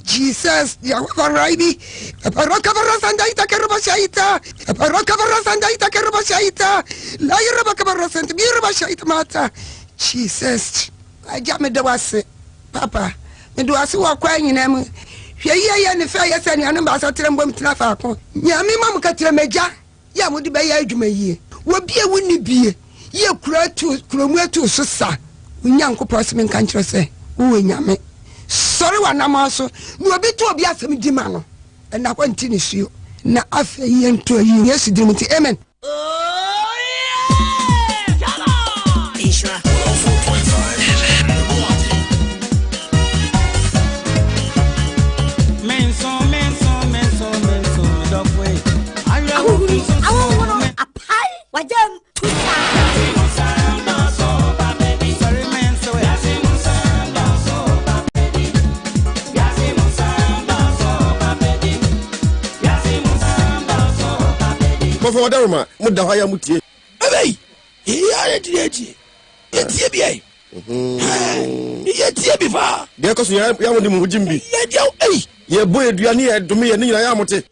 Jesus, Yavaraibi, Paracavasandaita Carabashaita, Paracavasandaita Carabashaita, Lairabacavasan, Mirabashaita Mata. Jesus, I got me the was Papa, and do I see what crying in them? Here, and the fire and ambassador and women Trafaco. Yammy Mamma Catrameja, Yamu Bay Jume, what be a windy beer. You cry to Cromwell to Susa, when young person country say, who in Yame. Sorry, one amaso, no bit to a biasm dimano, and I want to you. Now, after you to a yes, Dimitri, amen. Oh, yeah! Come on! Isha. 4.5 Menso, dog way. I want a pie, what them? For Dharma, Mudahaya Muti. Hey, it's here. Yet, before. There goes Yamu Jimby. Hey, ye boy, you are near to me and Yamote.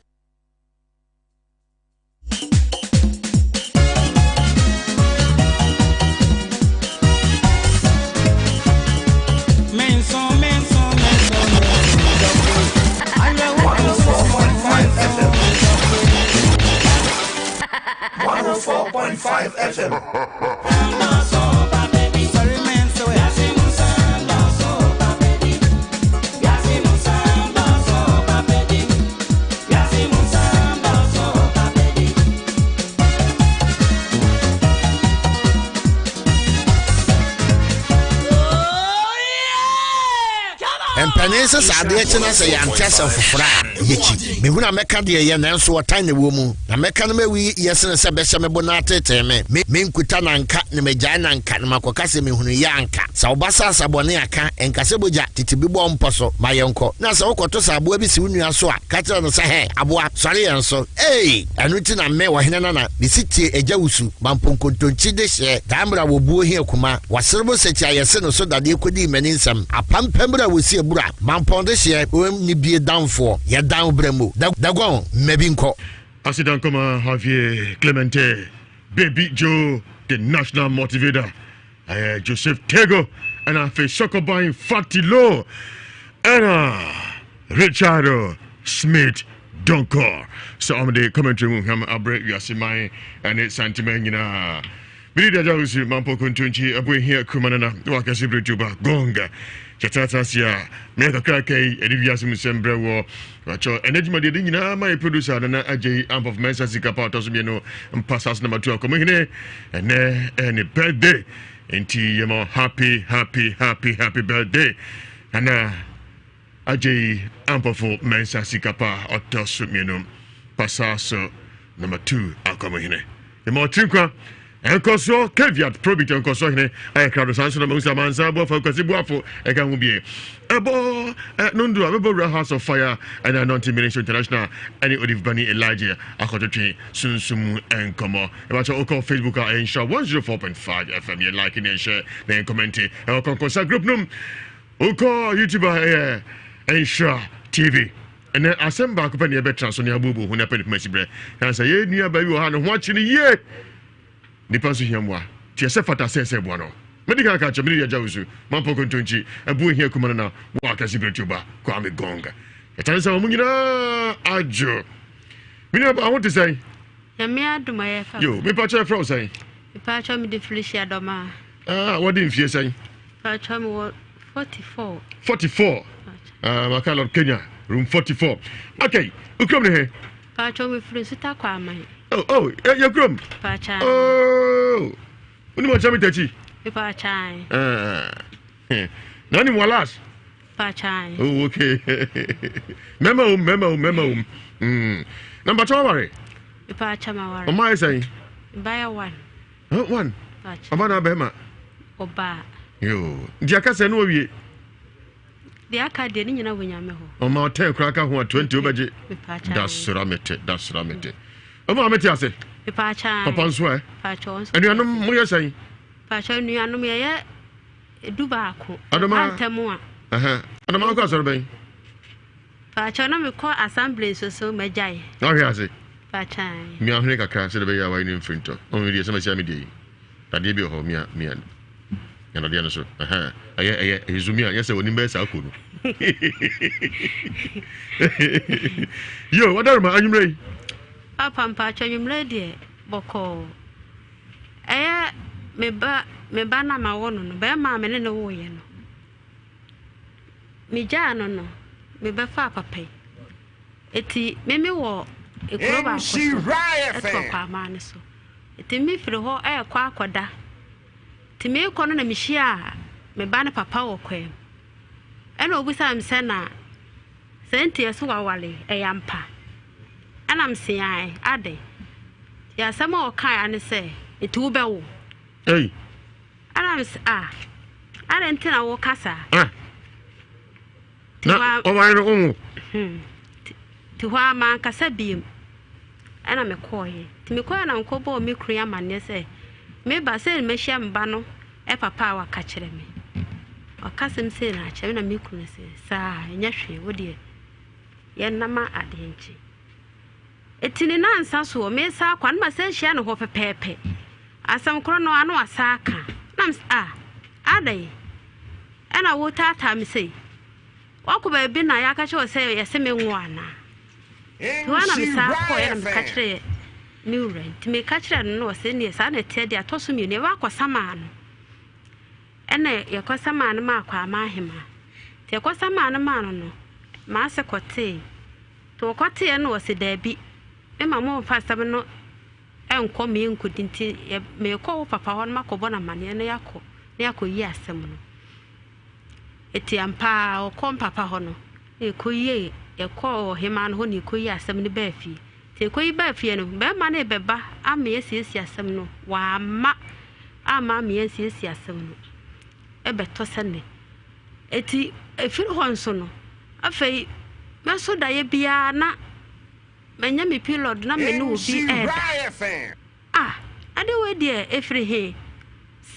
Penisa Sadiachina say I'm test of fra Yichi. Me when I make the yen and so a tiny woman. I make we yes and Sabesha Bonate teme. Me Kutana and cat Nemejana and Katmakasi me Hunianka. Saubasa Saboniaka and Casabuja Titibu Poso, my uncle. Nasa Okotosa Buebi Sunia Soa, Catana Sahe, Abua, sorry and so. Hey, and written a me Wahinana, the city a Jausu, Mampunko Chideshe, Tambra will boo here Kuma, was servo such a yasen so that you could mean some. A Pampembra will see a bra. Mampon this year, ni be down for ya down bremo. Dagon, Mebinko. Accident comme Javier Clemente, Baby Joe, the national motivator. Joseph Tego, and I face Shokobine Fatilo, and Richard Smith Donkor. So I'm the commentary room, I break Ewiase Mu and it's sentiment, you know. Bidi Jausi, Mampo Kuntunchi, Abu here, Kumanana, Wakasi Brituba, Gonga. Chatatasia, make a cracky, Ewiase Mu Nsem Brewo, Enejma did my producer, and AJ Amp of Mensa Sikapa, Tosumino, and Passas number 2 coming in, and any birthday. Inti yemo happy birthday. And AJ Amp of Mensa Sikapa, or Tosumino, Passaso number 2, I'll come in. Yemo Trinkwa. Enkoso caveat probit enkoso hene crowd sanso na musa mansa bo fa kwasi buafo e kan hu bie ebo nundu abebo House of Fire and Anointing Ministry International any Olive Bunny Elijah akototwe sunsumu enkomo e ba cho oko Facebook and share 104.5 FM you like and share then comment e konkosa group num oko YouTuber and share TV and then asemba ko pe ne be transfer ne abubu hu na pe ne masibre kan say ye nua ba wi ho ha no ho chi ne ye Nipansu Hiamwa, Tiasefata says Buano. Medical catcher, Media Jausu, Mampo Kuntunchi, a boy here Kumana, Wakasi Brituba, Kwame Gonga. It turns out Mungina Ajo. I want to say, Yamia do my effort. You, me patcha fro say. Patcha me the Felicia Doma. What didn't you say? Patcha me 44. 44. Makala Kenya, room 44. Okay, who come here? Patcha me Felicita Kwame. Oh, your groom. Pacha. Oh, when you want to tell you? Pacha. None more last. Pacha. Oh, okay. Memo. Number 2 worry. Pacha, my Am I saying? Buy a one. One. Amana Bema. Oba. You. Jacka no we. The Academy, you know, when you're on my 10 cracker who are 20 budget. That's Ramete. Omo ameti ase. Pacha. Papa nso e. Pacha nso. Anuanom mo yɛ sɛn? Pacha nuanom yɛ dubaako. Adoma. Antemu a. Adoma akɔ asɔre bɛn. Pacha na me kɔ assembly so mɛgyae. Ɔhwɛ ase. Pacha. Mi ahwene kakra sɛ de bɛyɛ awa ne mfrintɔ. Ɔmo die sɛ ma sia me die. Tadeɛ bi wɔ hɔ mi yana deɛ no so. Ɛyɛ ezumi a yɛsɛ onim bɛyɛ saa kɔ no. Yo, wadaruma anwumrɛ. Papa Pacha nwumrɛ deɛ bɔkɔ. Ɛyɛ me ba na ma wɔ no bɛyɛ ma me ne no wo yɛ no. Me gya no me bɛfa papa. Eti me wɔ ekuro ba ko. Ɛtɔ kwa ma ne so. Eti me firi hɔ ɛkɔ akɔda. Ti me kɔ no na me hyia me ba ne papa wɔ kwam. Ɛna obisa am sɛ na sɛntie so wawale ɛyampa. Ɛna m se ai ade. Ya sama o kai ane sɛ eti wo bɛwo. Hey. Ɛna m se ade ntina wo kasa. Na o wa no omo. Ti hɔ ama kasa biem. Ɛna me kɔɔ. Ti me kɔɔ na nkɔbɔ me kuru amane sɛ me ba sɛ me hyia mba no papa wa ka kyerɛ me. Okasem se na kyerɛ na me kunu sɛ saa enya hwe wo de ye nama ade nchi. Etini na nsa so me sa kwa na sɛ hyia no hɔ pepepe. Asam kro no ano asa aka. Na adai. Ɛna wo tata me sɛ wako ba bi na ya ka kyerɛ sɛ yɛ se me nwo ana. Tuana me sa kɔ yɛ na me ka kyerɛ me wura. Ti me ka kyerɛ no sɛ ne sa na tie de atoso mi ne wa kɔ sama no. Ɛna yɛkɔ sama no ma akɔ ama ahema. Ti yɛkɔ sama no ma no ma se kɔte. To kɔte no wɔ se da bi. Me mama fa sam no enkɔ me nkudi nti me kɔ wo papa hɔ no makɔbɔ na mane no yakɔ yi asɛm no. Eti ampa o kom papa ho no e koyie e ko hema no ho ne koyie asem ne ba fie te koyi ba fie no be ma na beba ama yesiesi asem no wa ama yesiesi asem no e beto sene eti efiri ho nso no afei me so da ye bia na menya me pilot na me no obi ade we de efiri he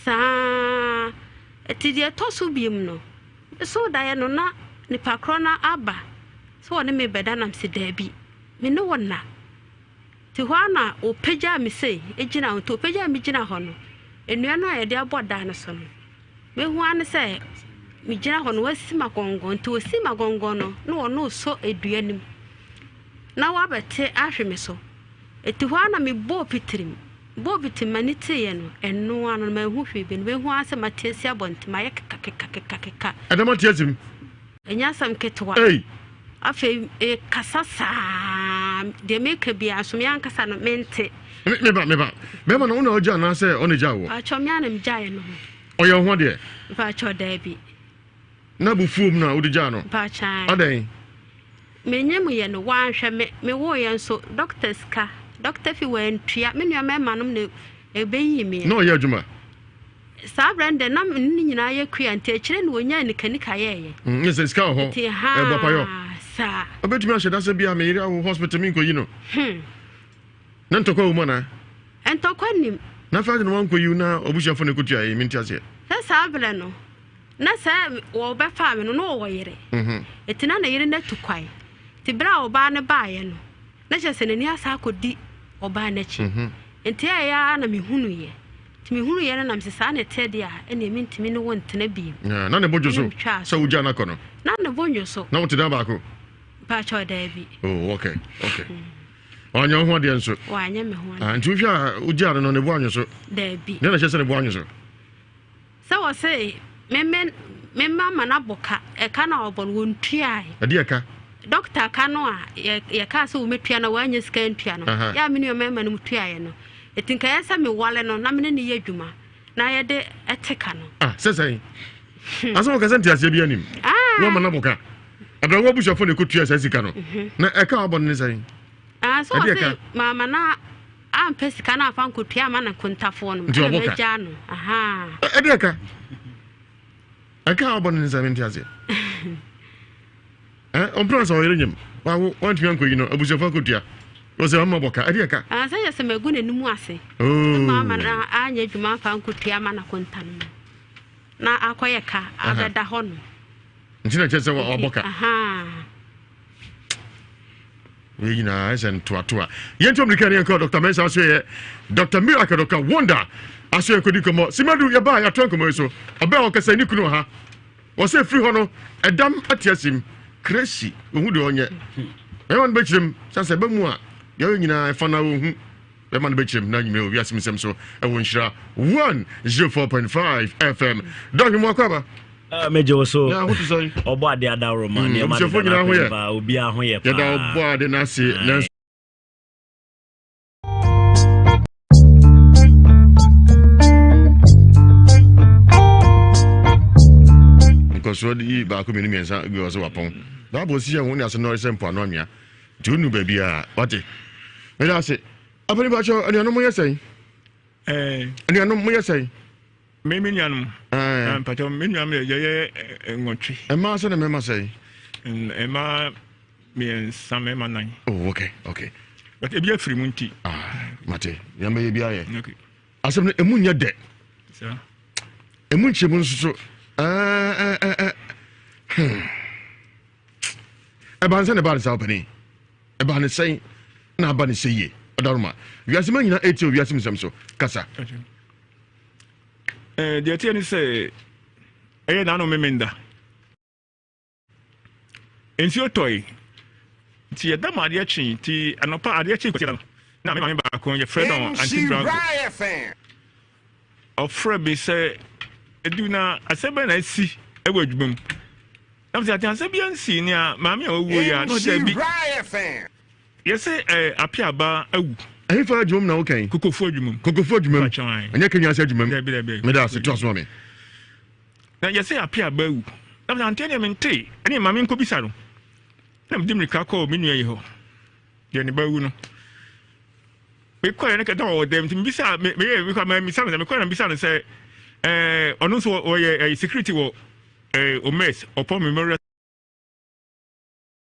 sa eti de to so biem no so da ye no na ni pakro na aba so one me beda nam se da bi me no wona ti ho ana o pagya me sei ejina on to pagya me gina ho no enua no ayede aboda no so no me hu an se me gina ho no wasima gongon to wasima gongon no no ono so edua nim na wa bete ahwe me so eti ho ana me bo pitrim manite ye no eno ano ma hu hwe bi no me hu ase matesi abonti ma ye kaka adama tiasim enya sam ketwa afi kasasa de make bi asome ankasa no mente me ba me ma no na oja na se oni ja wo achomya na mjaye no oye ho de ba choda bi na bu fuom na odi ja no ba chan adan menyem ye no wanhwe me wo ye nso doctors ka doctor fi wan tua me nua me manom ne ebeyi me no ye adwuma sa brande na ni nyina ye kua nte kire ne wonya ni kanika ye yes ska ho e baba yo sa obetumi a sheda se bia me ira wo hospital mi nkoyi no na ntokwa wo mana entokwa nim na fa de no nkoyi na obushafo ne kutua ye minti ase sa bre no na sa wo be fa me no wo yere etina na yere na tukwai ti bra oba ne ba ye no na che se ne ni asa akodi oba na chi enti ya na me hunu ye ti me hunu ye na nam se sa na te dia ene mi ntimi ne wontena bi na ne bojo so sa uja na kono na ne bonyo so na wontena ba ko pa cho da bi oh okay onyo ho de nso wanya me ho nti uhwa uja no ne bo anyo so da bi ne na che se ne bo anyo so sa wo se me mama na boka e ka na obon wontua ade eka doctor ka no a ye ka se wo metua na wanya sika ntua no ya me ne mama no mutua ye no etinka ya sa me wale no na me ne ye adwuma na ye de eteka no sesai aso ka senti ase bia nim wo ma na boka abra wo bushafo ne kotua sa sika no na e ka obon ne sai so se mama na ampe sika na afa nkotua ma na kontafo no me ja no ade eka aka obon ne sai menti ase on pransa o yerenyem wa won tumi ankoyi no abushafo kotua was a maboka adiaka I say yes me gune numu ase mama na anya dwuma fa nkotua ma na kontan na akoye ka abeda ho no ntina chese wa oboka aha we na esen toa yento mrika ne ko Dr. Mensa so ye Dr. Miracle Dr. Wonder aso en kodi komo simadu ye ba ya ton komo so oba o kasa ni kunu ha wo se free ho no edam atiasim crazy ohu de onye e won be chirim sase ba mu a ye nyina fa na ohu be man be chirim na nyime Ewiase Mu Nsem so e won hira 104.5 FM Dr. Mwakaba mejo so na hotu sai obo ade adawro ma ne ma ba obi aho ye pa ya da obo ade na se na so di ba ko menu miensa bi o so wapon da bo si ehun ni aso no rese mpo anwamia ti unu ba bia wate me da se apani ba cho ani anom yesai ani anom mo yesai me nuanum pato me nuam ye ngotwe e ma so na me ma sai e ma me same ma nan oh okay but e bia free munti mate ya me bia ye okay asem no emu nya de so emu nchemu nso Ebanse ne ba sa opani ebane sei na ba ne seye odaruma Ewiase ma nyina eti Ewiase Mu Nsem so kasa de tie ni say na no memenda ensi otoi ti e da ma de achi ti anopa ade achi ko ti na me ba ko ye Fredo anti bravo of Frebi say eduna asebe na si ewo adwumam na mse ati asebe ansi ni a maami a owo ya no da bi yese apiaba awu ayi fa adwum na okay kokofu adwumam anya kenya ase adwumam me da se toso me na yese apiaba awu na mse ante ne mente ene maami nko bisa no na mdim rika ko menu ayi ho de ne bawu no me ko ne ka da o dem tim bisa me ko ma mi sa me ko na bisa no say ono so o security wo omes upon memorial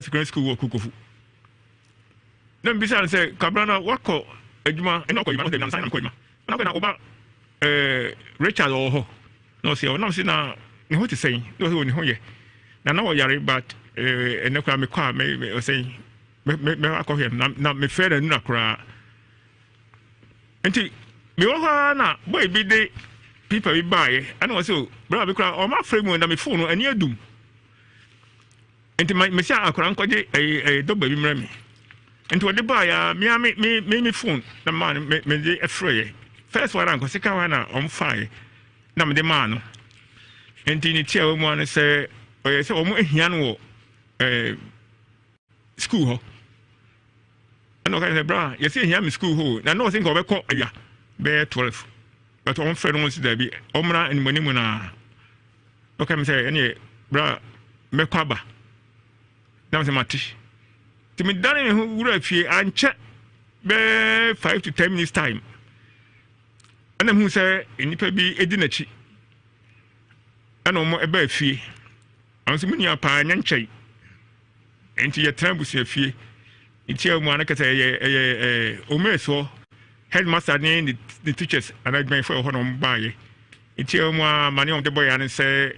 secondary school wo kukofu na mbisa say kabrana wako adwuma eno ko yima no dem sign ko yima na ko na oba Richard oho no say na say na ne ho ti say no say oni ho ye na wo yare but ene kwa me kwa me say me akọ na me fere na kra enti me wo ha na boy bi de people we buy and was so bra be kra o ma frame na me phone no ani adum enti me sia akra nkoje dogba bi mra me enti wo de buy ya me phone na man me de afraye first one anko sika wa na on fire na me de man no enti ni tia wo mu an say o ye say o mu ehia no wo school ho and okay say bra you say ehia me school ho na no think o be ko aya be 12 but on friend wants to be omra and money muna okay me say any bra me kwaba na me say mati ti me dane hu wura fie anche be 5 to 10 minutes time and who say enipa bi edi na chi ana omo eba fie am se muni apa nya nchai enti ye trambusi fie enti amu anaka say ye omeso headmaster and the teachers and I for honor buy it tell money on the boy and say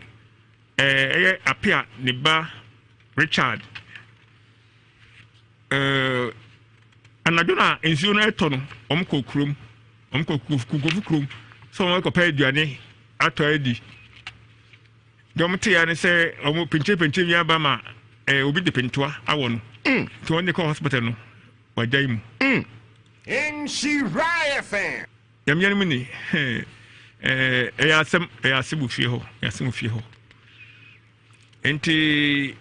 appear the bar Richard and I don't know in zone ton krum krum so I compare Johnny at Eddie don't and say pinche yabama obi de pintua I want to only call hospital no by Dame Nshiraya fan. Yamyan mini. Ewiase mu fie ho. Ewiase mu fie ho. Enti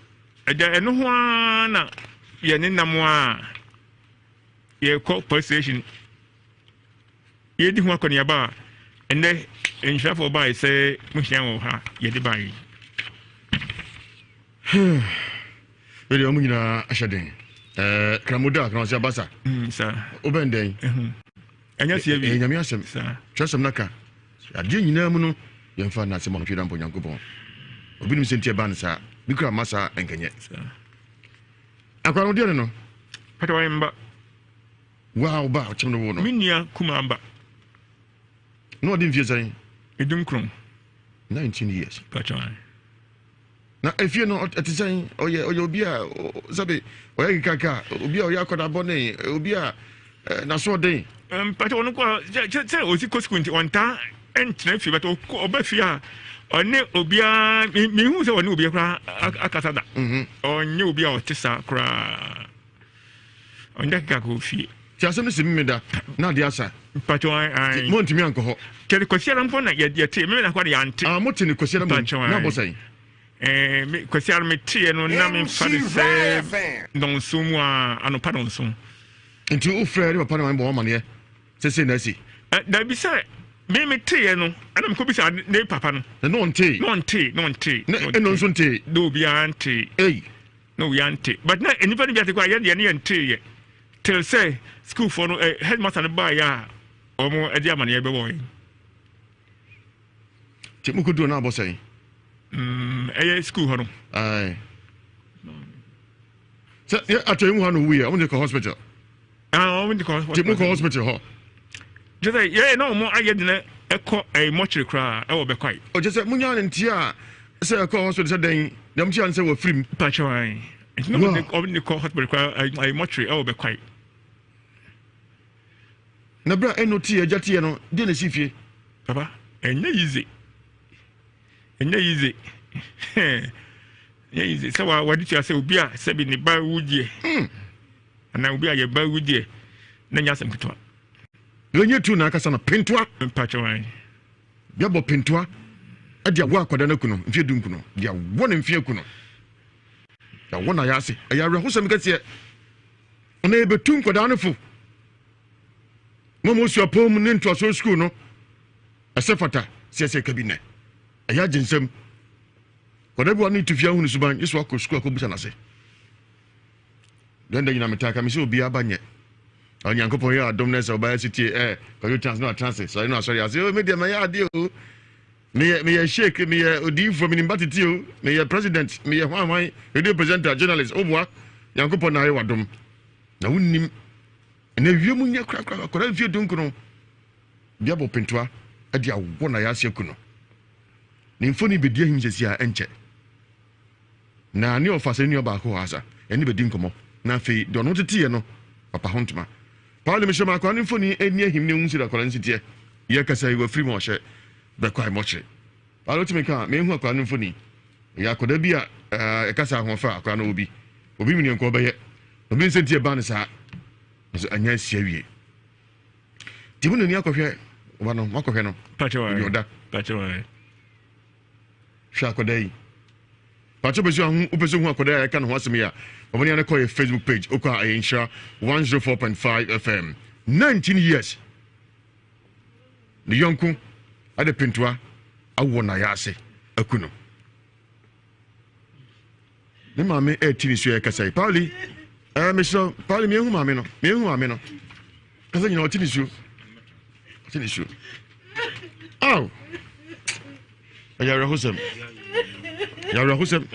eno ho na ye ne nam a ye call police station. Ye di ho akoni aba ene nhwafo ba say mu hia wo ha ye di bai. Ele omu nyina ahyaden. Kramuda kransia basa. Sir. Obenden. Anya sie bi. Nyame asem. Sir. Twasem naka. Ade nyina mu no yemfa na asem no tweda mpo Nyankopon. Obi nim sentie ba nsa. Bi kra masa enkenye. Sir. Akwano de no. Pata wa mba. Wow, ba chimno wono. Minia kumamba. No din vie say. Edum krom. 19 years. Pacha. Na if you know at say oye obi a sabe oye kaka obi a oye akoda bone obi a na so den. Pacha onu ko say osi koskunti onta entre fi but obafi a one obi a mi hu say one obi kra akasa da. Onye obi a otisa kra. Onye kaka ko fi. Ti asem se mi da na de asa. Pacha ai. Mo ntimi anko ho. Kele kwasiara mfo na ye te me na kwa de ante. Ah mo te ni kwasiara mo na bo say. Me kwasiara me tie no na me fa de se don sumu a anopa don sum. Nti o frere papa na mo mane se na si. Da bi se me tie no ana me ko bi se ne papa no. No nte. No nso nte. Do bi ante. No we ante. But na enipa ni bi ate kwa ye ne nte ye. Till say school for no headmaster no ba ya omo e di amane ye be boy. Ti mu ko do na bo say. School hono. Aye. So yeah, atoy mu hanu we am the hospital. I'm the hospital. Ti mu ko hospital ho. Just say yeah no mo aye de na ekọ mortuary kra e wo be kwai. O just say munya nti a say ekọ hospital say den dem ti an say wo frim. Pachawai. It's not the call hospital kra mortuary e wo be kwai. Na bra enoti agate no de na sifie. Papa, enye easy. Yeah, easy. So what did you say? Obi a se bi ni ba wudie. Na obi a ye ba wudie. Na nya sem kitwa. Lenye tu na akasa na pentwa. Mpachawai. Bia bo pentwa. Ade awo akoda na kuno, mfie dum kuno. Dia wo na mfie kuno. Ya wo na ya ase. Ya re hosem kase. Ona e betum koda na fu. Momo su apom ne nto so school no. Asefata, sese kabine. Aya jinsem. Koda bi woni tufia hunu suban, yeso akọ school akọ na se. Den nyina metaka mi se obi abanye. Onyankopon ya adom na se oba city ko trans no trans so no sorry ase o me de me ya ade o. Me ye sheik me ye odi from nimbatiti o, me ye president, me ye hwan radio presenter journalist obua Nyankopon na ye wadom. Na wonnim na wiemu nya kra koda mfie dunkuno. Bia bo pentoa ade awo na ya ase kuno. Ni mfoni bedi ahim sesia enche. Na ni ofase ni oba ko asa. Eni bedi nkomo. Na fe do no tete no papa hontuma. Paul Michel kwa ni mfoni eni ahim ne unsira kwa nsitie. Ye kasa iwa free mo hye. Be kwa moche. Paul timeka me hu akwa ni mfoni. Ya koda bia e kasa ahofa akwa na obi. Obi mini nko beye. Obi nsentie ba ne sa. So anya sia wie. Tibuno ni akohwe oba no makohwe no. Pachewa. Yoda. Pachewa. Shakodai. Pacho bezo hu obezo hu akoda ya kan ho asem ya. Obani na call your Facebook page okwa Ayensha 104.5 FM. 19 years. The yonku ade pentwa awo na ya ase akuno. Ne mame etini so ya kasai. Pauli Mister Pauli me hu mame no. Me hu mame no. Kasa nyina otini so. Otini so. Aw. Ayara hosem. Yara hosem.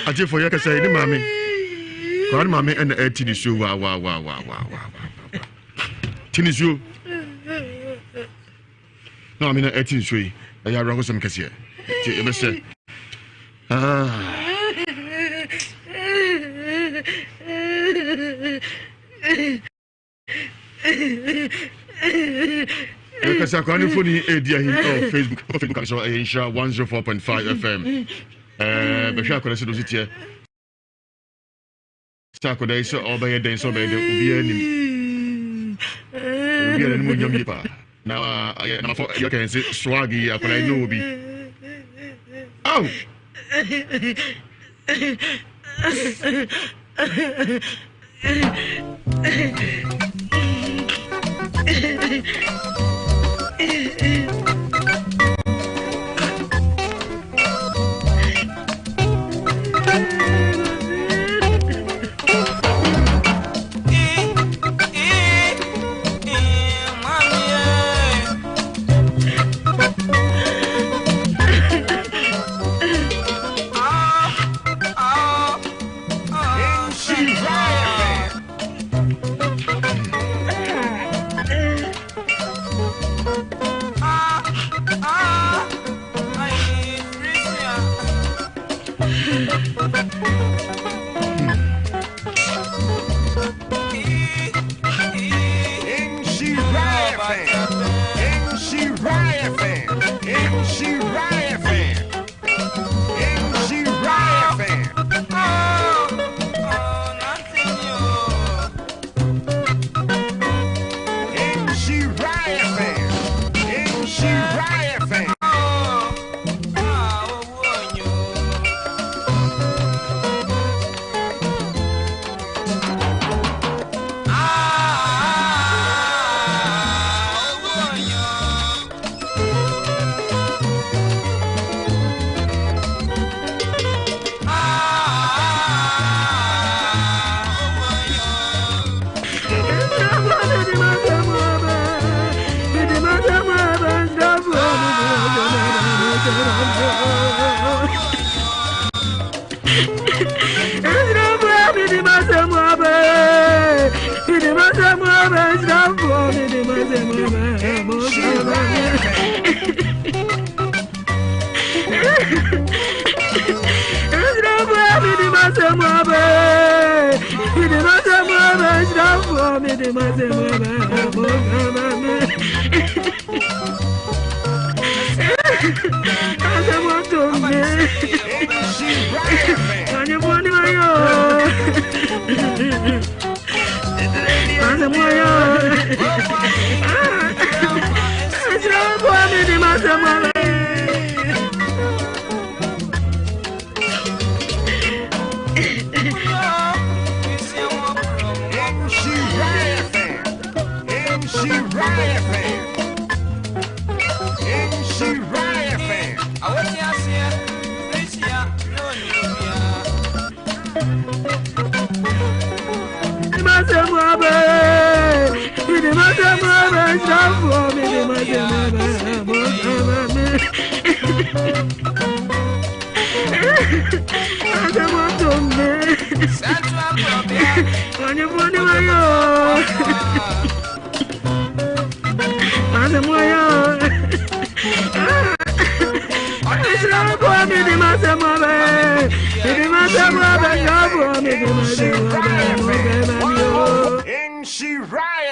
Aje for ya kasa ni mame. Kwa ni mame en etini so wa. Tini so. No, I mean etini so yi. Ayara hosem kase. Ti e be se. Because I can't funny idea here Facebook so Ayensha 104.5 FM. Be sha ko se do sitie. Sta ko dai so obey den so be de obi anim. Obi anim mo nyam yipa. Na for you can say swaggy akona no obi. Ow.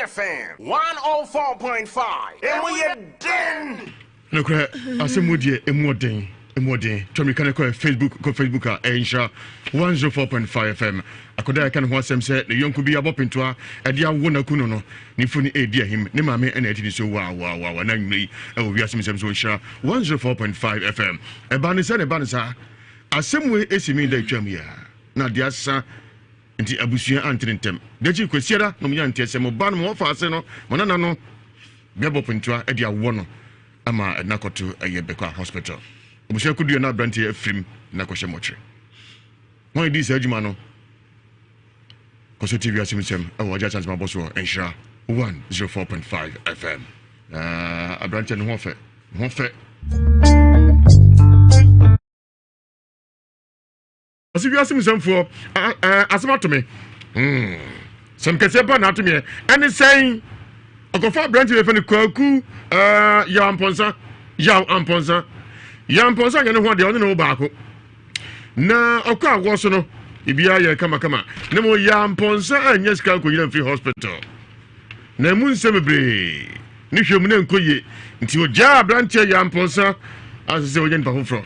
FM 104.5 and we are den. No cry, asemudie emoden. Tommy can call Facebook Aisha 104.5 FM. Akoda kan ho asem say the young could be abopin to a dia wona kuno no ni funi e dia him ne mame ena ati so wa na nwi e Ewiase Mu Nsem so sha 104.5 FM. E ba ne sa asemwe esimi da twam ya na dia sa nti abusua antrentem deji kwesiara no mnya ntese mo ba no mo fa ase no mo nana no bebopin to a dia wo no ama nakoto ayebekwa hospital. Obusha kudu na branti afrim na kwhye motre. Why this adwuma no? Koso TV Ewiase Mu Nsem awo ja chance ma boso enhira 104.5 FM. Abranti no ho fe. Ewiase Mu Nsem fo asema to me. Some kese ba na to me. Any saying okofa branti we fe ni kwaku ya amponsa. Yamponsa nyane ho de ono no baako na okwa awoso no ibia ye kama na mo yamponsa anya sika ko yira free hospital na mu nsem bre ni hwem na nkoye nti oja branche yamponsa asese oje npa foforo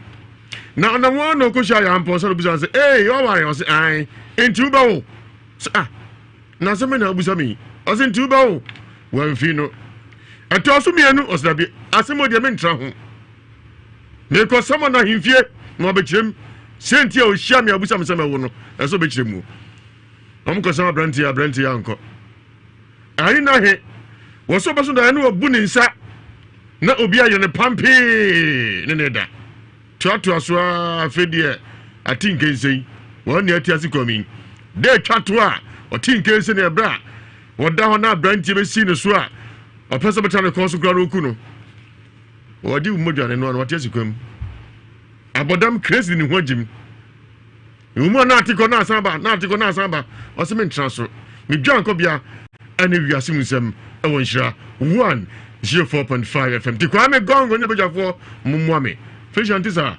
na ona wo no ko sha yamponsa no busa say o ware o say ai enti ba wo na se me na busa mi o say enti ba wo wan fi no atoso mienu o say bi asemo de me ntra ho Because someone na himfie no bekirem sentia o hia me abusa mesema wo no eso bekirem am ko sama branti ya nko ari na he wo so baso da ne obu ni nsa na obi aye ne pampi ne da twatwa so afedie atinke nsei wo ne ati asikomi de twato a otinke nsei ne bra wo da ho na branti be si ne so a opesa beta ne konso kra roku no Wadi umodwane no wati asikwam abodam crazy ni hwajim umo na atiko na asamba oseme ntraso me dwanko bia ane Ewiase Mu Nsem ewon hira 104.5 FM tikwa me gongo ne bejafo mumwame fish antisa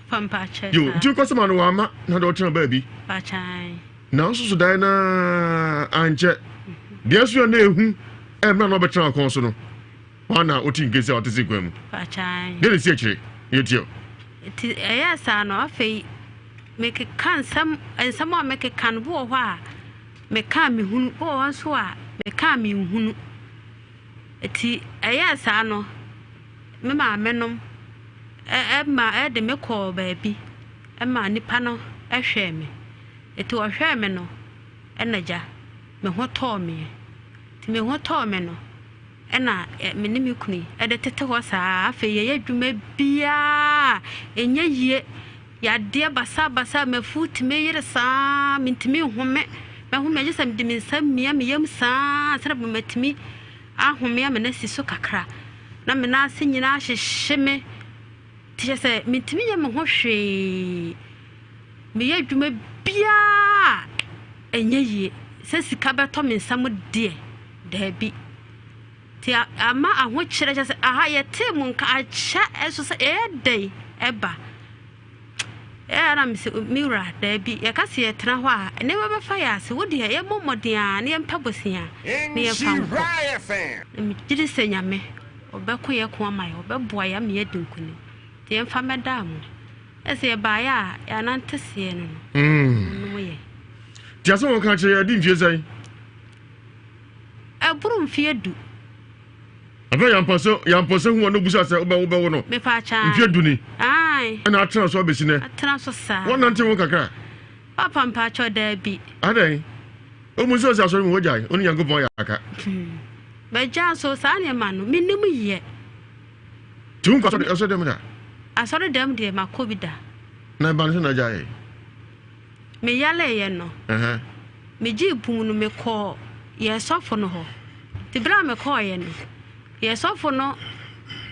pampa che yo tiko sama no wama na do tena baabi pa chai na so dai na anche dia so na ehu emra no betena konso no Wana utingese watisikwemu. Pachai. Dele siechire yetio. Eyasa no afei make can some make can wo hwa me ka me hunu wo wanso a me ka me hunu eti eyasa no me ma menom ma de me call baabi ma nipa no ehwe me eti wo hwe me no enaja me ho to me ti me ho to me no ena menimi kuni ede tete ho saa afi ye adwuma bia enye yie ya de basa me foot me yire saa mintimi home me home je sam de min sam mia me yam saa sere matimi ahome ya me na siso kakra na me na ase nyina hyehye me tia say metimi ye me ho hwe me ye dwuma bia enye ye se sika beto me nsam de da bi tia ama aho kire se aha ye tem nka acha eso se dai eba na me se mira da bi ye ka se ye tena ho a ne we be fa ya se wo de ye momoden ne ye mpabosia ne ye fa me gidi se nyame obeko ye ko amaye obeboa ya me ye dinkuni tie mfa medam ese ba ya ya nantese no no ye tia so won kan kire di mfie sai aburu mfie du abe yamposo hu no busa se obe no me pa cha mfie du ni ai na atra so abesi ne atra so sa won nante won kakra papa mpa cho da bi adai o mu so so mu wojai oni yankopon ya aka be ja so sa ne ma no minim ye tun ko so dem da asore dem de ma kobida na ban so na jai me yale ye no me ji pum no me ko ye sofo no ho ti bra me ko ye no ye sofo no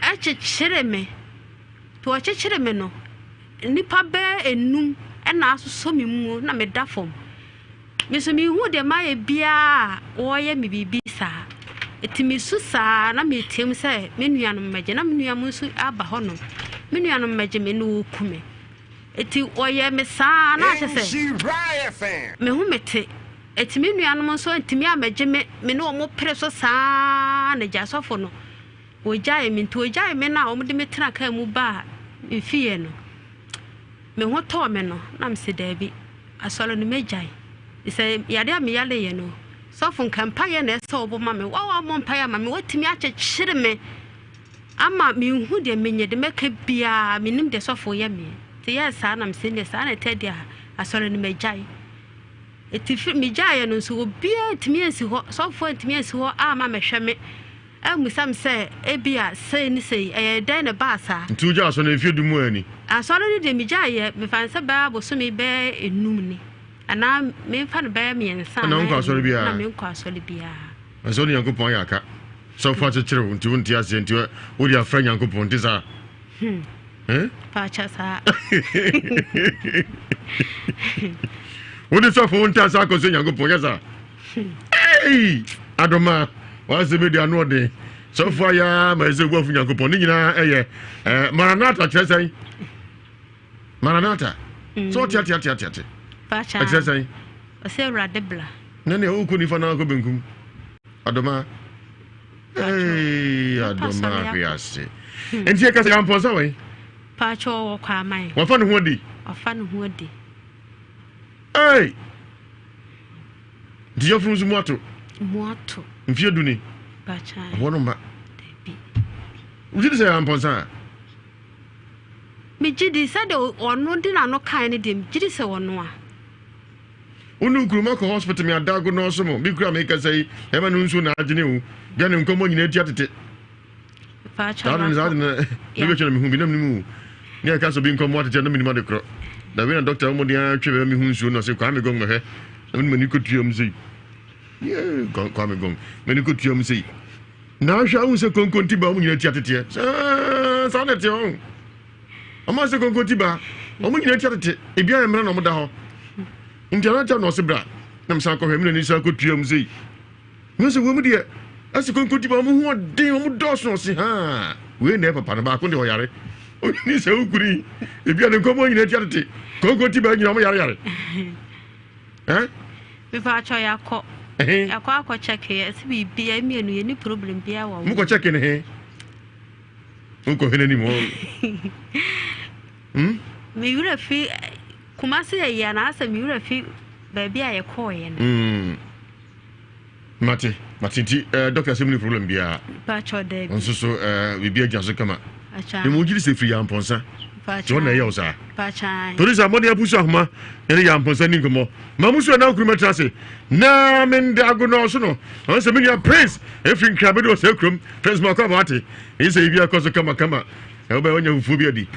a chechire me to a chechire me no nipa be enum e na asoso me mu na me da fom me so me hu de ma ye bia wo ye me bibi sa etimi su sa na me tem se me nuanom meje na me nuam su aba ho no me nuanom meje me no kume eti oye me sa na chese me hu mete etimi nuanom so etimi ameje me no mo pre so sa na jasofo no ojae me nto ojae me na omde me tena ka mu ba mfie no me ho to me no na me se dabi asolo no mejai ise yade me yale ye no sofo kampa ye na ese oboma me wa mo mpa ya ma me watimi achechire me ama me hu de menye de meka bia me nim de sofo ye me te ye sa na me se ne sa na tedi asolo no mejai etifi me jai no so bia etimi ensi ho sofo etimi ensi ho ama me hwe me amusam se ebia sei ni sei den na basa ntu ja so na efie du mu ani asoro ni de mi jaye me fanse ba bo so mi be enum ni ana me fa no be me ensa na nko asoro bia na me nko asoro bia aso ni yankopon ya aka so fa chechire ntu nti ase nti wo dia fra yankopon nti sa pa cha sa wo di so fo nti asa ko so yankopon ya sa ei adoma was media no de so far ya ma ze gwa fu yankopon ni nyina eye maranata chesai maranata so tia pa cha chesai o se rade bla nene o ku ni fa na ko benkum adoma adoma biase enti e ka se yampon sa we pa cho wo kwa mai wa fa no ho di ei di yo fruzu moto mfie duni bacha wono ma ujidi se amponsa mi jidi se de onu di na no kan ne dem jidi se wono a unu kuruma ko hospital mi adago no so mo mi kura me ka sei e ma no nsu na agene wu bia ne nkomo nyina tia tete bacha na mi be chena mi hu bi na mi mu ne ka so bi nkomo tete na mi ma de kro da we na doctor mo dia twe be mi hu nsu no se kwa me gong me he na mi ni ko tuom sei kwa me gong me ni ko tuom sei na hwa hu se konkonti ba mo nyina tia tete sa na te on ama se konkonti ba mo nyina tia tete e bia e mra na mo da ho Intiana no se bra nam sa ko hemne ni sa ko tuam sei no se wo mu de asi konkonti ba mo hu odin mo dos no se ha we ne papa na ba ko de oyare o ni se ukuri e bia ne ko mo nyina tia tete konkonti ba nyina mo yare mi fa cho yakọ akọ check ye se bi bia mienu ye ni problem bia wa mu ko check ne he mu ko hene ni mo mi yura fi kuma se ya na asa mi yura fi ba bia ye ko ye mate ti doctor se mu problem bia ba cho de on so we bia jaso kama acha e mo jiri se free amponsa jo na ye o sa ba cha polisi mo de apusu ahoma ene ya amponsa ni nkomo ma musu na kuruma trase na men da go no so no on se mini prince e fin krabe do se krum prince ma ko bate e se bia ko so kama e oba onya fufu bia di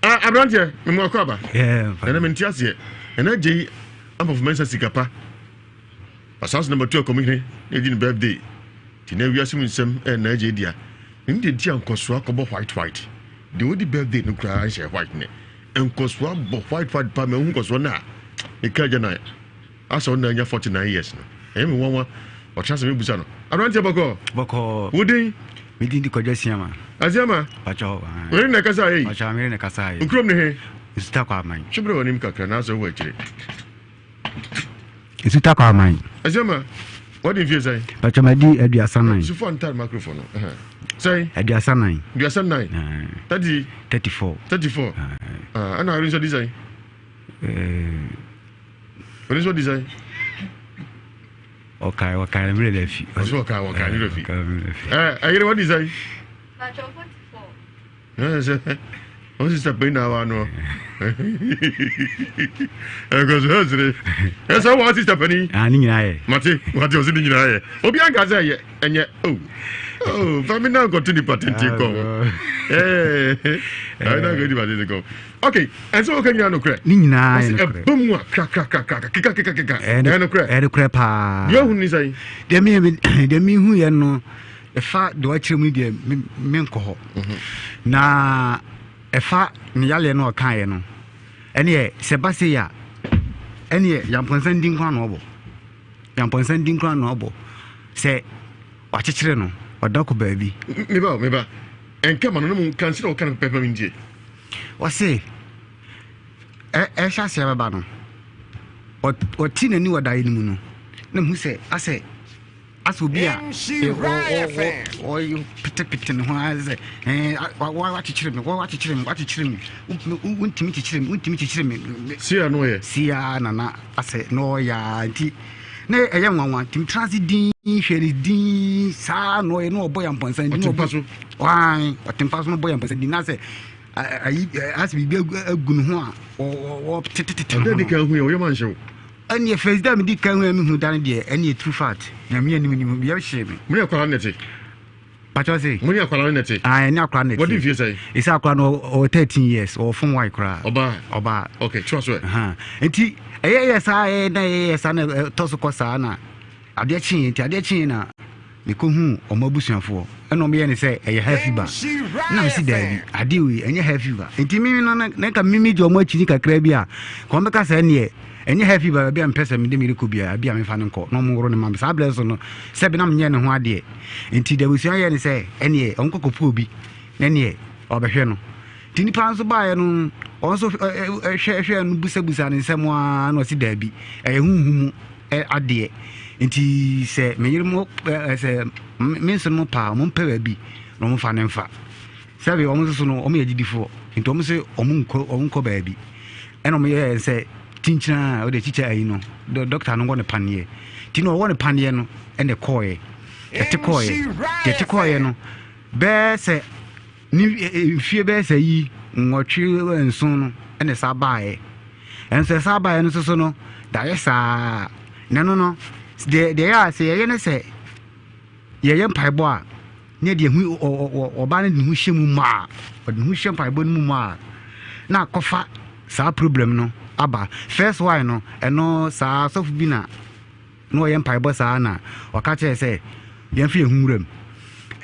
abrante me mo ko aba ene men tiase ene je ampo mensa sikapa pasas number 2 community e di birthday ti na Ewiase Mu Nsem na je dia ndi dia nkoso akobo white the only birthday no cry share white ne cause one white pa me hu cause one na e ka jana aso na nya 49 years no e me won o chance me busa no adanti boko wudin me din di kwaja siama aziama pacho we ne kasa yi pacho me ne kasa yi ukrom ne he isuta kwa man chibro onim kakra na so wachire isuta kwa man aziama what in say pacho madi aduasa nan so for entire microphone say aduasa nan 34 ana rinso design rinso design okay me lefi okay me lefi ayere what design pacho 44 yes o si sta bem na wa no because hozre esa wa si sta pani ni nyina ye mate o si ni nyina ye obi anga say ye enye famina go to the patenti come I don't go to the patenti come okay and so can you no cre ni nyina ye boom wa kaka no cre pa yo hu ni say de mi hu ye no efa de wa kire mu de me nko ho na efa ni yale no kan ye no ene se base ya ene yamponsan din kwan no obo se wa kikire no odako baabi me ba enka ma no mu kan sire o kan pepa mindie wa se sha se ba no o ti na ni wada yi mu no na mu se ase obi a o pete no ho aze wa kikire me untimi kikire me sia no ye sia na ase no ya nti na eye nwanwa tim transit din hwere din sa no ye no boy amponsan din no paso wan otempaso no boy amponsan din na se ayi as bi agunu ho a o tete no de kan hu ye o ye man show ani first time di kan hu mi hu dan de ani true fact na me ani mi bi hye me me akwara nete pacho say me akwara nete ani akwara nete what do you say is akwara no 13 years or from why kra oba okay trust we enti sa na toso ko sa na ade chi na me ko hu o mabusuafo eno me ye ne say eye happy ba na me si dabi ade wi enye happy ba enti mimi na ka mimi je o ma chi kakra bi a ko me ka sa ne enye happy ba bia mpesa me de me ko bia bia me fa ne nko no mo woro ne ma sa bless no se bi na me nye ne ho ade enti da busuan ye ne say ene onko kopu obi na ne obehwe no tini panso ba ye no onso hwe no busabusa ne nsem a no si dabi huhumu ade enti se me yirmo se me nso mo pa mo mpa bi no mo fa ne mfa sabe o mo so no o mo yagidifo enti o mo se o mo nko ba bi eno mo ye se tinchina o de chicha ayi no doctor no go ne panie tino wo ne panie no ene koye ete koye no be se ni fie be se yi nwotwe enso no ene sa baaye enso sa baaye no so no da yesa no de ya se ye ne se ye mpaibo a ne de hu oba ne hu hyemu ma o de hu hyem mpaibo no ma na kofa sa problem no aba first one no eno sa sofu bi na no ye mpaibo sa na waka che se ye mfi ehunwuram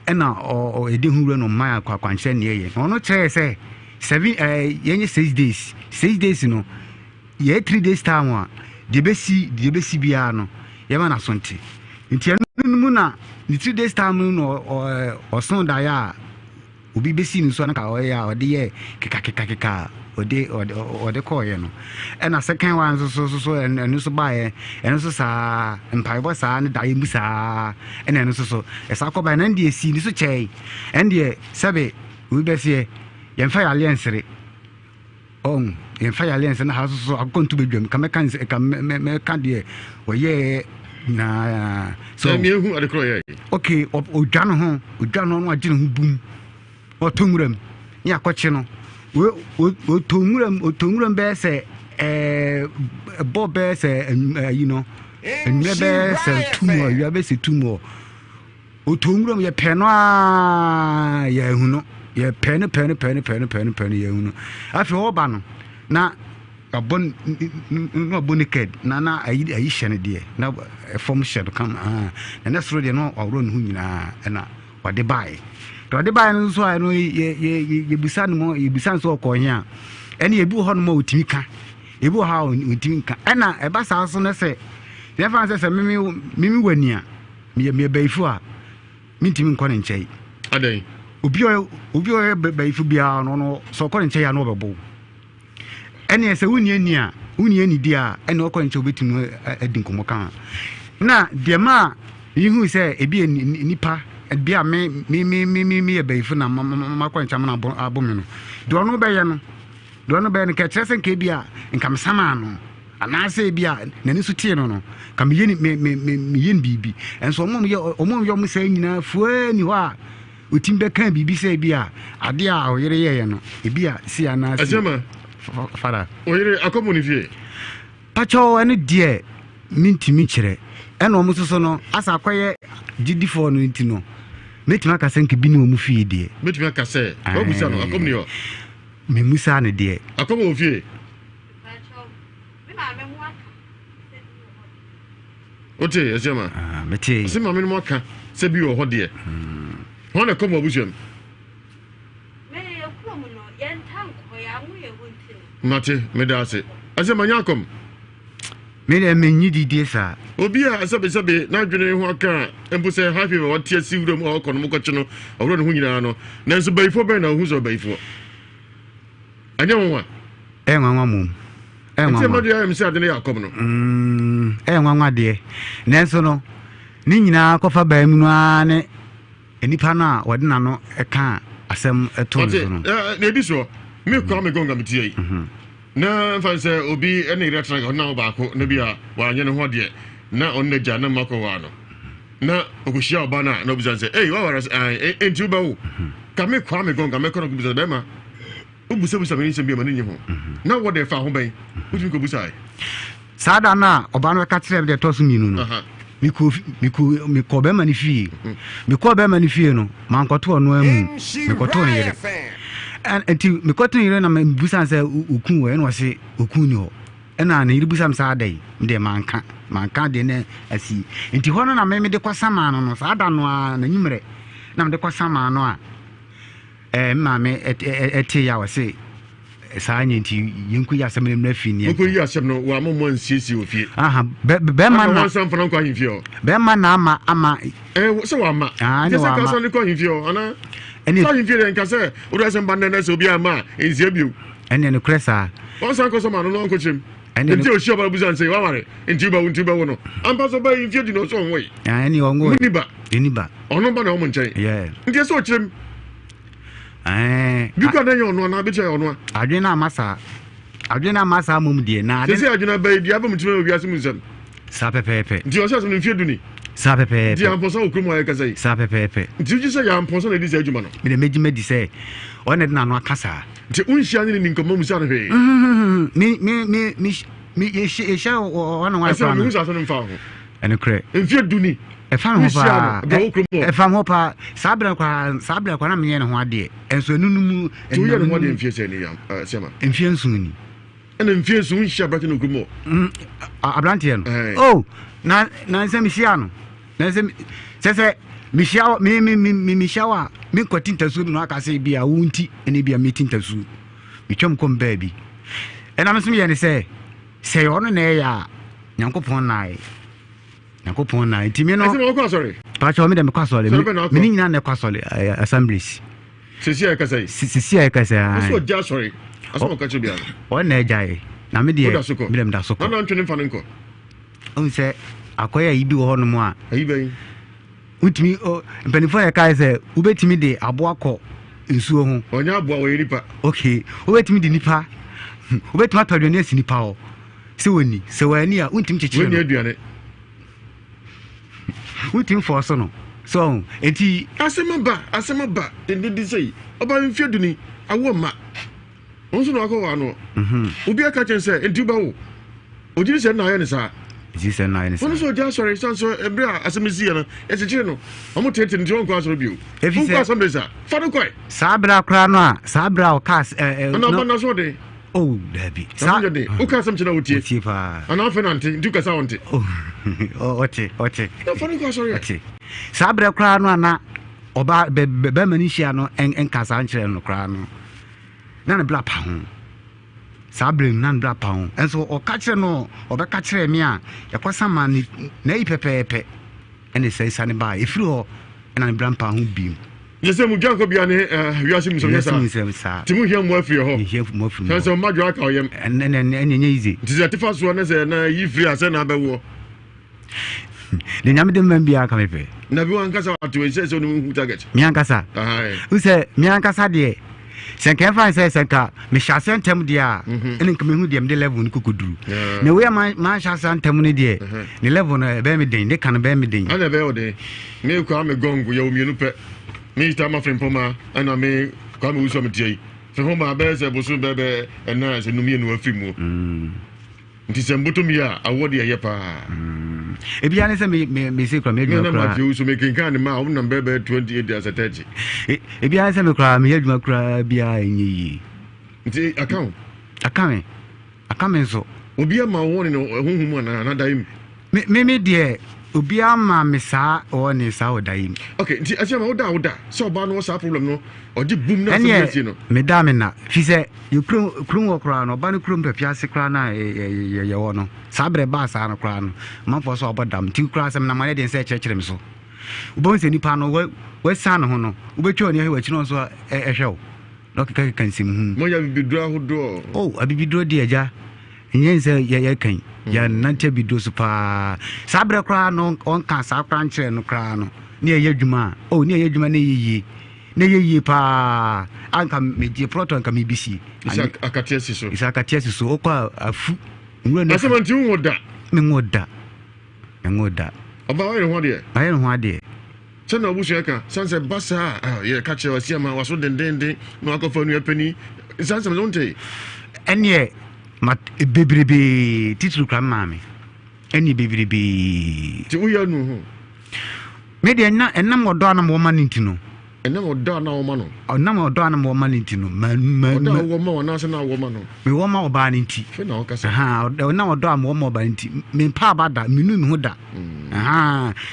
ena o ede hunwura no ma akwanche ne ye ono che se 7 yenye 6 days no ye 3 days time a de besi bia no ye ma na sonte nti anu mu na ni 3 days time no o son da ya obi besi ni so na ka o ya o de ye keka ode call ye no ena second one so enu so ba ye enu so sa empaibo sa ne da ye musa ena enu so esa ko ba na ndie si ni so chei endie sabe we be se ye mfa ya alliance re ye mfa ya alliance na ha so akontu bedwam ka me kan de o ye na so me hu ade call ye okay odwa no agire hu bum o tonguram ni akoche no otonguram be se bob be se you know and maybe se tumo you be se tumo otonguram ye peno a ye hu no ye pen ye hu no afi oba no na abon no boniked na ayi hye ne de na form shed come na nesro de no oro no nyina na wade bai to de ba no so a no ye busa no ye busa so ko hia ene ye bu ho no ma otimi ka ye bu ha otimi ka ena e ba sa so no se ne fa se mimi wani a me baifu a mintimi nko ne nchei adan obi o baifu bia no so ko ne nchei ya no bebo ene se wuni ani dia ene o ko nchei obetinu adi nkomo kan na de ma yihu se ebi nipa bia me e baifu na ma ko nchama na abomi no do no be ye no ke trese nke bia nkam sama no anase bia nani so tie no kam yeni me yen bibi enso omom yo musa nyina fuani ho a otimbe kan bibi se bia ade a oyere ye no ebia si anase ajama fara oyere akomuni fie pacho ene die mintimi kire ene omusoso no asa akoye gidi4 no ntino metima ka senke bi no mu fie die metima ka se ko busa no akomuni yo me musa ne die akomo fie ote ajama meti se ma me no aka se bi wo ho de hona komo obusuam me yakumu no yentanko ya mu ye wonti mate me da ase ajama nyakom me de menyi didie sa obi a sabe na dwene ho aka embu se happy we what tie siwro mu o kono mu koche no awro ne ho nyina no nanso baifo be na hu so baifo anya wonwa nwanwa mum nti ma de am se ade ne yakom no nwanwa de nanso no ni nyina kofa ba mu no ane enipa na wode na no eka asem eto no na ebi so me kwa me gonga metie yi na fanse obi ene retra na ba ko na bia wa anye ne ho de na onne ja na mako wa no na ogushia oba na obi sanse wa wara enti uba wo ka me kwa me gonga me kono kubusa be ma ubusa me nse bia ma ni ho na wo de fa ho ben utimi ko busa sada na oba no ka kire de to so minu no miko be mani fie miko be mani fie no mankoto no amu mikoto yire enti mikoto yire na mbusa se okun we no se okun ni ho ena na yire busa msa adai de manka de ne asi enti hono na me de kwasama no sada no a na nyimre na me de kwasama no a mame ete ya wase saa nyenti yenku ya asem na fini yenku ya asem no wa mo nsiesie ofie aha be ma na wansan fana kwa himfio be ma na ama se wa ma se ka so ni kwa himfio ana eni kwa himfio den ka se o do asem bande na se obi ama enzie biu eni no kresa wansan ko so ma no no nkochim enti o shi oba buzan se wa mare enti ba wo no ampa so ba himfio di no so onwe eni onwo eni ba ono ba na o mo nchen enti so chirem biko na yo no na be che yo no adwena masa mum die na ade se adwena ba di abam tuma Ewiase Mu Nsem sa pepepe di o se so no mfie duni sa pepepe di amposa okrumo ya kasa yi sa pepepe di uji se ya amposa na di se adwuma no me megime di se one na no akasa di unhia ni nkomo mu sa no hwe mi yesha one wa fa no so no mfa ho ene kre mfie duni efam ho pa sabra kwa na me ne ho ade enso enunum tu ye no ho ade mfie se ni yam sema mfie nsuni ena mfie nsun hia brake no okrumo ablante no oh na se mi hia no na se mi hia mi hia mi kwatinta su no aka se bia wunti ene bia metinta su mi twam kom baabi ena me so ye ne se ono na ya nyankopon nai nakopon na ntimi no ase mo kwa sorry pa cha me dem kwa sorry me ni nyina na kwa sorry assemblies sisi ya kasai so ja sorry ase mo ka che bia o na ejai na me de me dem da soko na ntwene mfa nko o se akoya ibi wo hono mu a ayi ben utimi o mpanifo ya kai se ubetimi de abo akọ nsuo ho onya abo wo nipa okay ubetimi de nipa ubetimi atodwe na sinipa ho se woni se wani a untimi chichire woni aduane utim for no so enti asema ba de say oba mfie duni awo ma onso no akọ wa no obi aka chen say enti ba wo ojiri se na aye ne sa onso ja sorry so ebra asemisi ya no echichire no omo tete nti won kwa so bio won kwa so mesa fa no kwai sabra kra no a sabra o kas no na so de oh dabi sa de o ka sam chena wotie pa ana fa nante nti ka sa wonte oh ote no fa no kwa sorry ote sabra kra no ana oba be mani hia no enkasa nkyere no kra no na ne bla pa ho sabrem nan bla pa ho enso o ka kire no obeka kire me a yakosama ni na ipepepe ene sai sane ba efiri ho na ne bla pa ho bim yese mu janko bia ne Ewiase Mu Nsem sa timu hia mo afiri ho hia mo afiri sanso madwo aka oyem enye easy tise tifa so na se na yifiri ase na abewo le nyame de mbia aka mepe na bi wan kasa wato ese so no hu target mi ankasa use mi ankasa de senka fa senka me hyase ntem de a ene nkame hu de me level ni kokoduru na we ma hyase ntem ni de ni level na be me den de kan be me den ana be o de me ko am gongo ya o mienu pe me sta ma frempoma ana me ko am uso me tie frempoma be se boso be na se no mienu afimu nti se mboto mi a awode ye pa ebia ne se me se kra me adwuma kra na ma fi uso me kenkan ma o na be 28 days at 30 ebia ne se me kra me adwuma kra bia enyi nti account so obi ama woni no huhumu na daim me de obi ama me sa o ni sa o daim okay nti asiama oda so oba no sa problem no odi boom na so no me da me na fi se you krum wo kra no oba no krum pepia se kra na ye wo no sa bre ba sa no kra no man fo so obodam ti kra se na mane de se chekere me so ubo se nipa no we sa no ho no ubetwa ni ahwa chi no so ehwe no kan sim hu mo ya bibidro ahodo abibidro de aja nyense ye kan ya nante bido super sabre kra no on kan sa kra nkyere no kra no ne ye dwuma ne ye dwuma ne ye pa anka meje proto anka mebisi isa akatiasi so okwa afu nwura na asemanti unwoda me ngoda oba wa ye ho de sana obusu eka sanse basa ye ka kire wasi ama waso dendende no akofa nu apani sanse zonte enye mat bebrebe titru kra mame eni bebrebe ti uya nu ho me de enam odo na mo mani ntino enam odo na wo ma no enam odo na mo mani ntino odo wo ma wana se na wo ma no me wo ma oba ni nti fe na wo kasa enam odo am wo ma oba nti me pa bada minu mi ho da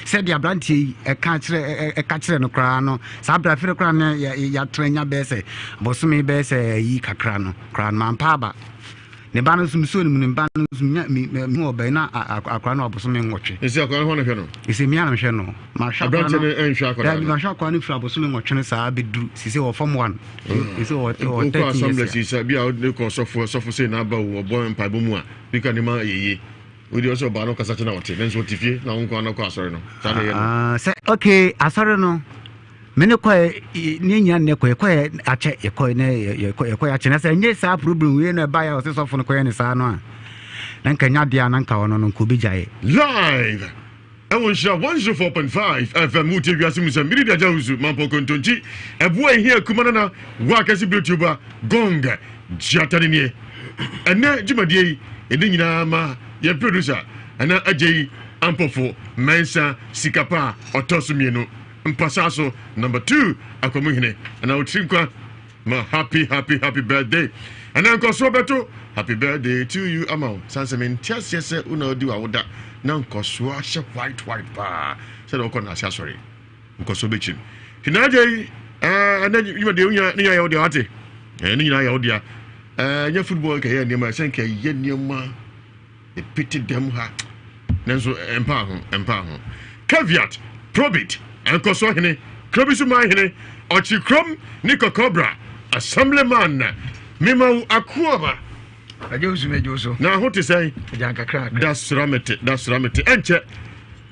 se dia branti e ka kire no kra no sa bra fere kra na ya trenya be se bosumi be se yi kakra no kra man pa ba ne ba no sumso ni ne ba no sumnya mi oba na akra no abosumi nwotwe ese akra ho na hwe no ese mi ana hwe no ma hwa branti ne enhwa akra no ma hwa akra no fra abosumi nwotwe sa bedu sise wo form 1 ese wo 30 assembly sisa bia o de ko sofo se na ba wo bo mpa bo mu a bika ne ma yeye odi oso ba no kasa chena wote nenso tifie na wonko na ko asore no sa ne ye no se okay asore no mene ko ni nya ne ko ache ye ko ne ye ko ache na se nye sa problem we na ba ya o se sofo no ko ye ne sa no a na nka nya dia na nka wono no ko bi jaye live Ewan sha 104.5 FM Ewiase Mu Nsem miri dia uzu mampo kontonchi ebo ehia kumana na wa kasi YouTuber gonga jatani ne ene jumadie edi nyina ma ye producer ana ajei ampofo mensa sikapa otosumienu mpasaso number 2 akomuhine ana otrinkwa ma happy birthday ana nkoso beto happy birthday to you amao sansemen tiasese una odi wa woda na nkoso ahye white pa se do ko na sia sorry nkoso bechin hinaje ana yima de unya ni ya odi ate ni nyina ya odi nya football ka ya ni ma senka ye ni ma e pity dem ha nanso empa ho caveat probit nkoso hene krobisu ma hene ochi krom ni kokobra assemblyman mema akuaba ajosu na hote say jankakra that's ramete enche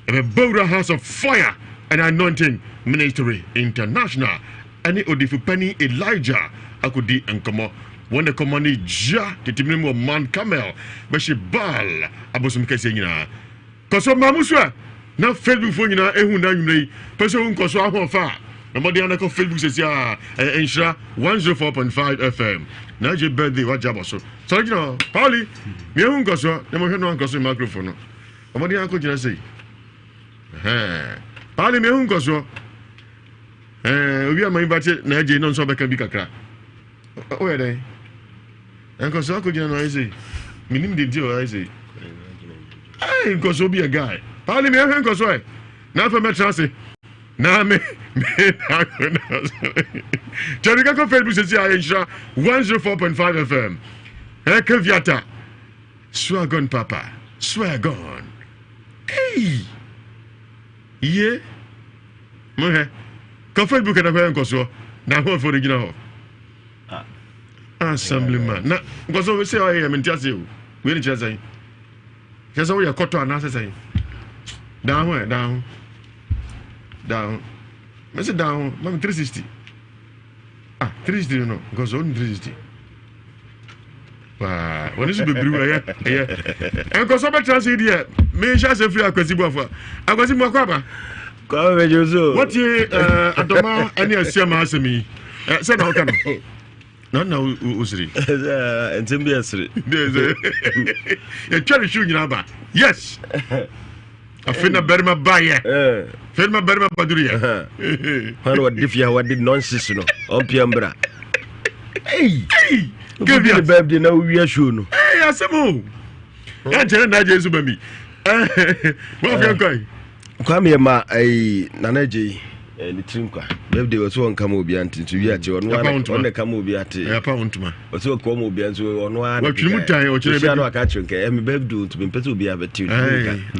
a Bora House of Fire and Anointing Ministry International any odifu penny Elijah akudi enkomo wona komani ja titimimo man camel beshi bal abosum kese nyina koso mamuswa na Facebook fo nyina ehu na nwumrei peso nkoso ahofa na modi anako Facebook sesia enshira 104.5 FM na je birthday wa jaboso so you Pauli me ehu nkoso na mo hwe no nkoso microphone no modi anako jina sei Pauli me ehu nkoso obi ama invite na je no nso beka bi kakra o yede nkoso ko jina no sei minim de dio I say nkoso bi a guy Pauli me ehu nkoso na fa metrase na me Jerry Gako Facebook says Aisha 104.5 FM. Keviata. Swear gone, Papa. Swear gone. Hey. Yeah. Mohe. Ko Facebook na kwa nkoso. Na ho for original. Assemblyman. Na nkoso we say I am ntiase o. We ni chese say. Chese we yakoto anase say. Down. I said down, 360. 360 no, because only 360. Wow, when is the baby? Yeah. And because somebody translate here, me shall say free akwasi bofo. Akwasi mo kwaba. Come with you so. What you adoma any asiama asemi. Say na oka no. No usiri. Ntimbi asiri. You try to shoot you ba. Yes. Afina berma baye. Ferma berma paduria. When what if you what did nonsense no? On piambra. Hey. Give me the baby now we are sure no. Hey, Asemu. Enter na Jesu bami. What you going? Come here ma nanaje ni trinkwa. Baby was one come obi anti to we ati on one come obi ati. Ya pa untuma. So come obi anti on one. What you mutan o chere be. No aka chenke. Me baby do to be pese obi abeti.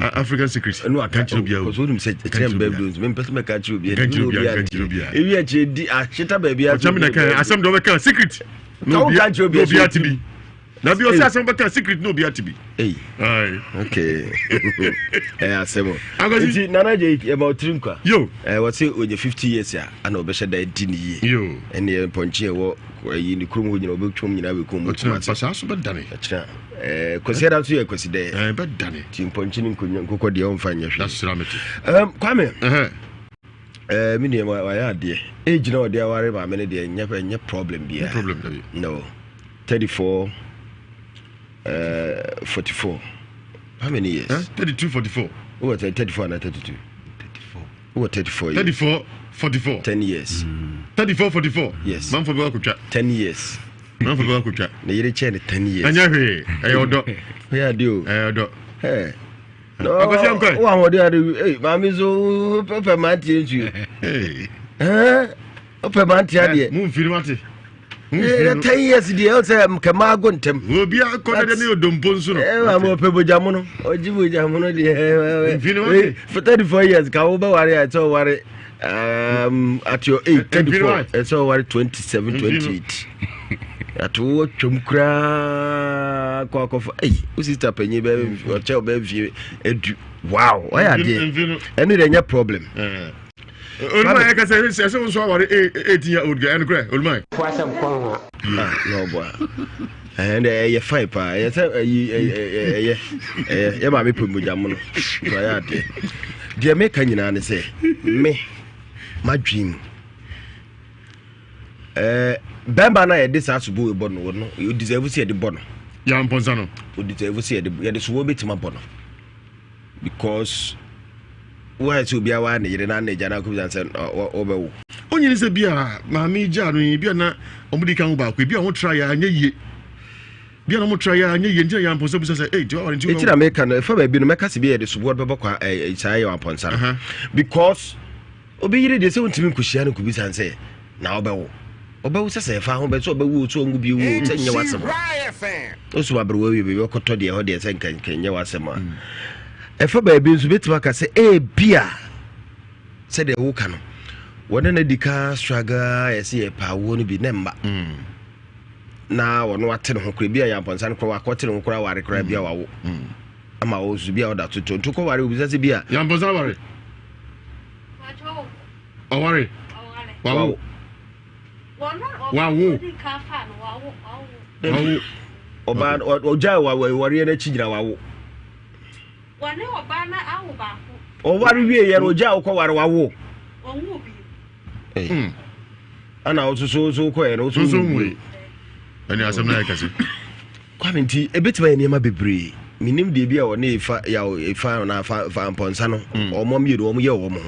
African secret. No aka chere obi. Because we say chem baby do to be pese me ka chere obi. Ewi achi di achita baby ati. O chami na kan asem do be kan secret. No obi ati bi. Na bi o say asem be kan secret no obi ati bi. Hey. Aye. Okay. Asemo. Iti nanaje about trinkwa. Yo. What say oje 50 years ya ana obehye da din yi. Yo. Ene ponche wo yi ni krum ho nyina obetwom nyina be kom. Pasa so be dane. Achira. Kwasi da so ye kwasi de. Be dane. Ti ponche ni nkokɔ de on fanya hwe. That's rameti. Kwame. Me ne wa ya de. Age na ode aware ba me ne de nya problem bia. Problem da bi. No. 34 44. How many years? 32, 44. Who was 34 and 32? 34. Who was 34 years? 34, 44. 10 years. 34, 44. Yes. Man for Bakucha. 10 years. Man for Bakucha. Na yere chain 10 years. Anyahe, ayodo. Where do? Ayodo. Hey. No. Akwasi am kai. Wa wode ade, hey, mami so papa manti enju. Hey. Papa manti ade. Mu mfiri mate. 10 years dey o say kama go ntem. Obi akọ de ne odompo nso no. Ma mo pe bojamu no. Oji bojamu no dey. Mfiri mate. For 34 years ka wo ba ware at all ware at your age 34 it's all ware 27 28. At wo twom kra kwa hey o sister penye be o che o be vie edu. Wow, why are they? Any dey problem. Olmai ka say so so aware 18-year-old guy and cry Olmai. No boy. And you fight pa. You say ma me put mujamu no. So ya de. Dia me ka nyina ne say me my dream. Bamba na ye dis asubu e bono no. You deserve see the bono. Ya mponsa no. You deserve see the ya de so betima bono. Because why to be aware na yire na na jana ko bi say obewo onye ni se bia ma mi ja no bia na omudi kan ba ko bia ho try ya anya yie bia na mo try ya anya yie ntia ya mponsa bi say eh do warranty eti na make no fa ba bi no make se bia de so board bebo kwa sai ya mponsa because obi yire de se untimi nkohia no ko bi say na obewo se fa ho be so obewo so ngu bi wo tanya wasem o so abrewo wi bi okoto de ho de se nkan wasem a efa ba bi nso betima ka se bia se de wo ka no wona na dika struggle yesi e pa wo no bi nemba na wono ate no kra bia ya mponsa no kra akote no kra ware kra bia wawo ama wo su bia oda toto to ko ware obi se bia ya mponsa ware ware wawo wawo oba oja ware na chigira wawo wane obana awo ba ko o ware wie ye roja o ko ware wawo onwu bi ana o so ko ye no so nwe ani asem na yakase kwamenti ebetima ye niam bebre minim de bia o na efa na fa mponsa no o mom ye do o mo ye o mo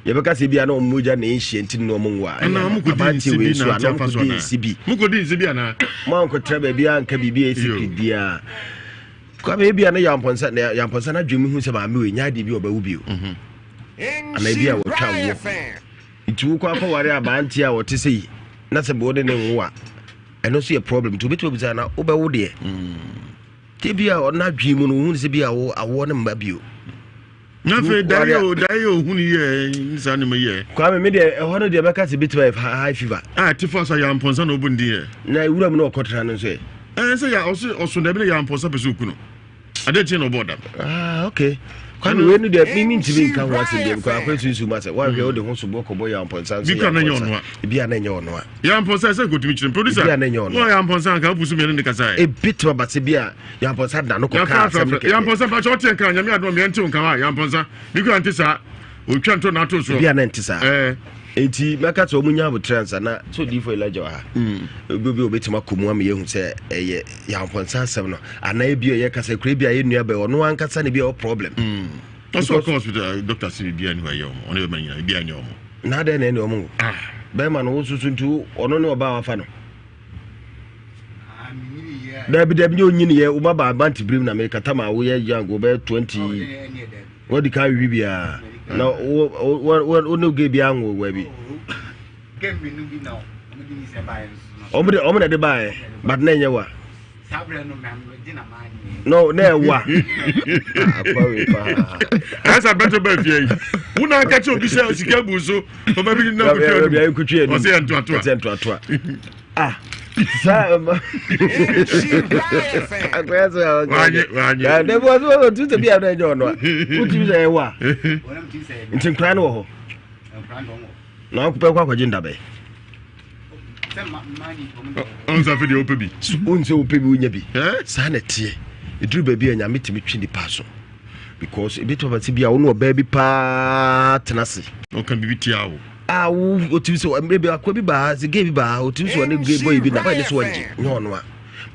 ye beka se bia na o moja na enhie nti no mo nwa ana mo ko di sibi na sibi mo ko di sibi ana mo ko tra ba bia nka bibia sibi dia kwa bia na ya mponsa na dwemi hu se ma me we nya de bi obawu bio ana bia wo twa wo Itu ko akɔware abanti a wɔte sɛ yi na sɛ bɔde ne nwo a ɛno so yɛ problem to betu obisa na wobɛwo de te bia ɔna dwi mu no hu sɛ bia wo awɔ ne mba bio na fe dayo hu ni ye nsa ne me ye kwa me de ɛhɔ no de bɛka sɛ betu high fever te for so ya mponsa na obundi ye na wura mu na ɔkɔtra no so sɛ ya ɔso da bi na ya mponsa pɛ so ku no ade tie no boda okay kwani we no de mi ntimi nka ho asɛ dem kwa akwasunsu ma sɛ wa hwɛ wo de ho so bɔkɔbɔ ya mponsa bi ka na nyɛ ono a bia na nyɛ ono a ya mponsa sɛ kotumi kyerɛ producer bia na nyɛ ono no ya mponsa nka busu me ne kasa e bitwa ba sɛ bia ya mponsa da no kɔka asɛm ya mponsa pa chote nka nyame adom me nte nka wa ya mponsa bi ko ante sa o twa nto na to so bia na nte sa enti maka to omunya abotrans na so di for Elijah ha obi obetima komu am yehu se eye ya mponsa asem no ana ebi ye kasa kure bia ye nua be ono ankasa ne bia o problem also hospital doctor si bia ni wa ye omo ono be manya bia nya omo na de na omo be ma no susu ntu ono ne oba wafa no dabi onyini ye o baba banti brim na me kata ma wo ye yango be 20 wodi ka wi bia na o no ge bia nwo wa bi game bi no bi na o di ni se bae o mo de bae but na nye wa sabre no me am di na ma ni no na wa akwa we pa asa beto ba fie una ka che obi se sika bu so o ba bi na kutwe o se ento ato sa ma akwa so ya de bo so tu te bia na nyo no uti se wa ntinkra no ho na ko pe kwa kwaje ndabe onza video opebi unse opebi unya bi sa na tie eduru ba bi anya metimi twi ni paso because ebito ba ti bia wo no ba bi pa tenase o kan bi tia wo wo otimi so maybe akwa bi ba ze ge bi ba otimi so ne ge boy bi na ba ni so wanje no no a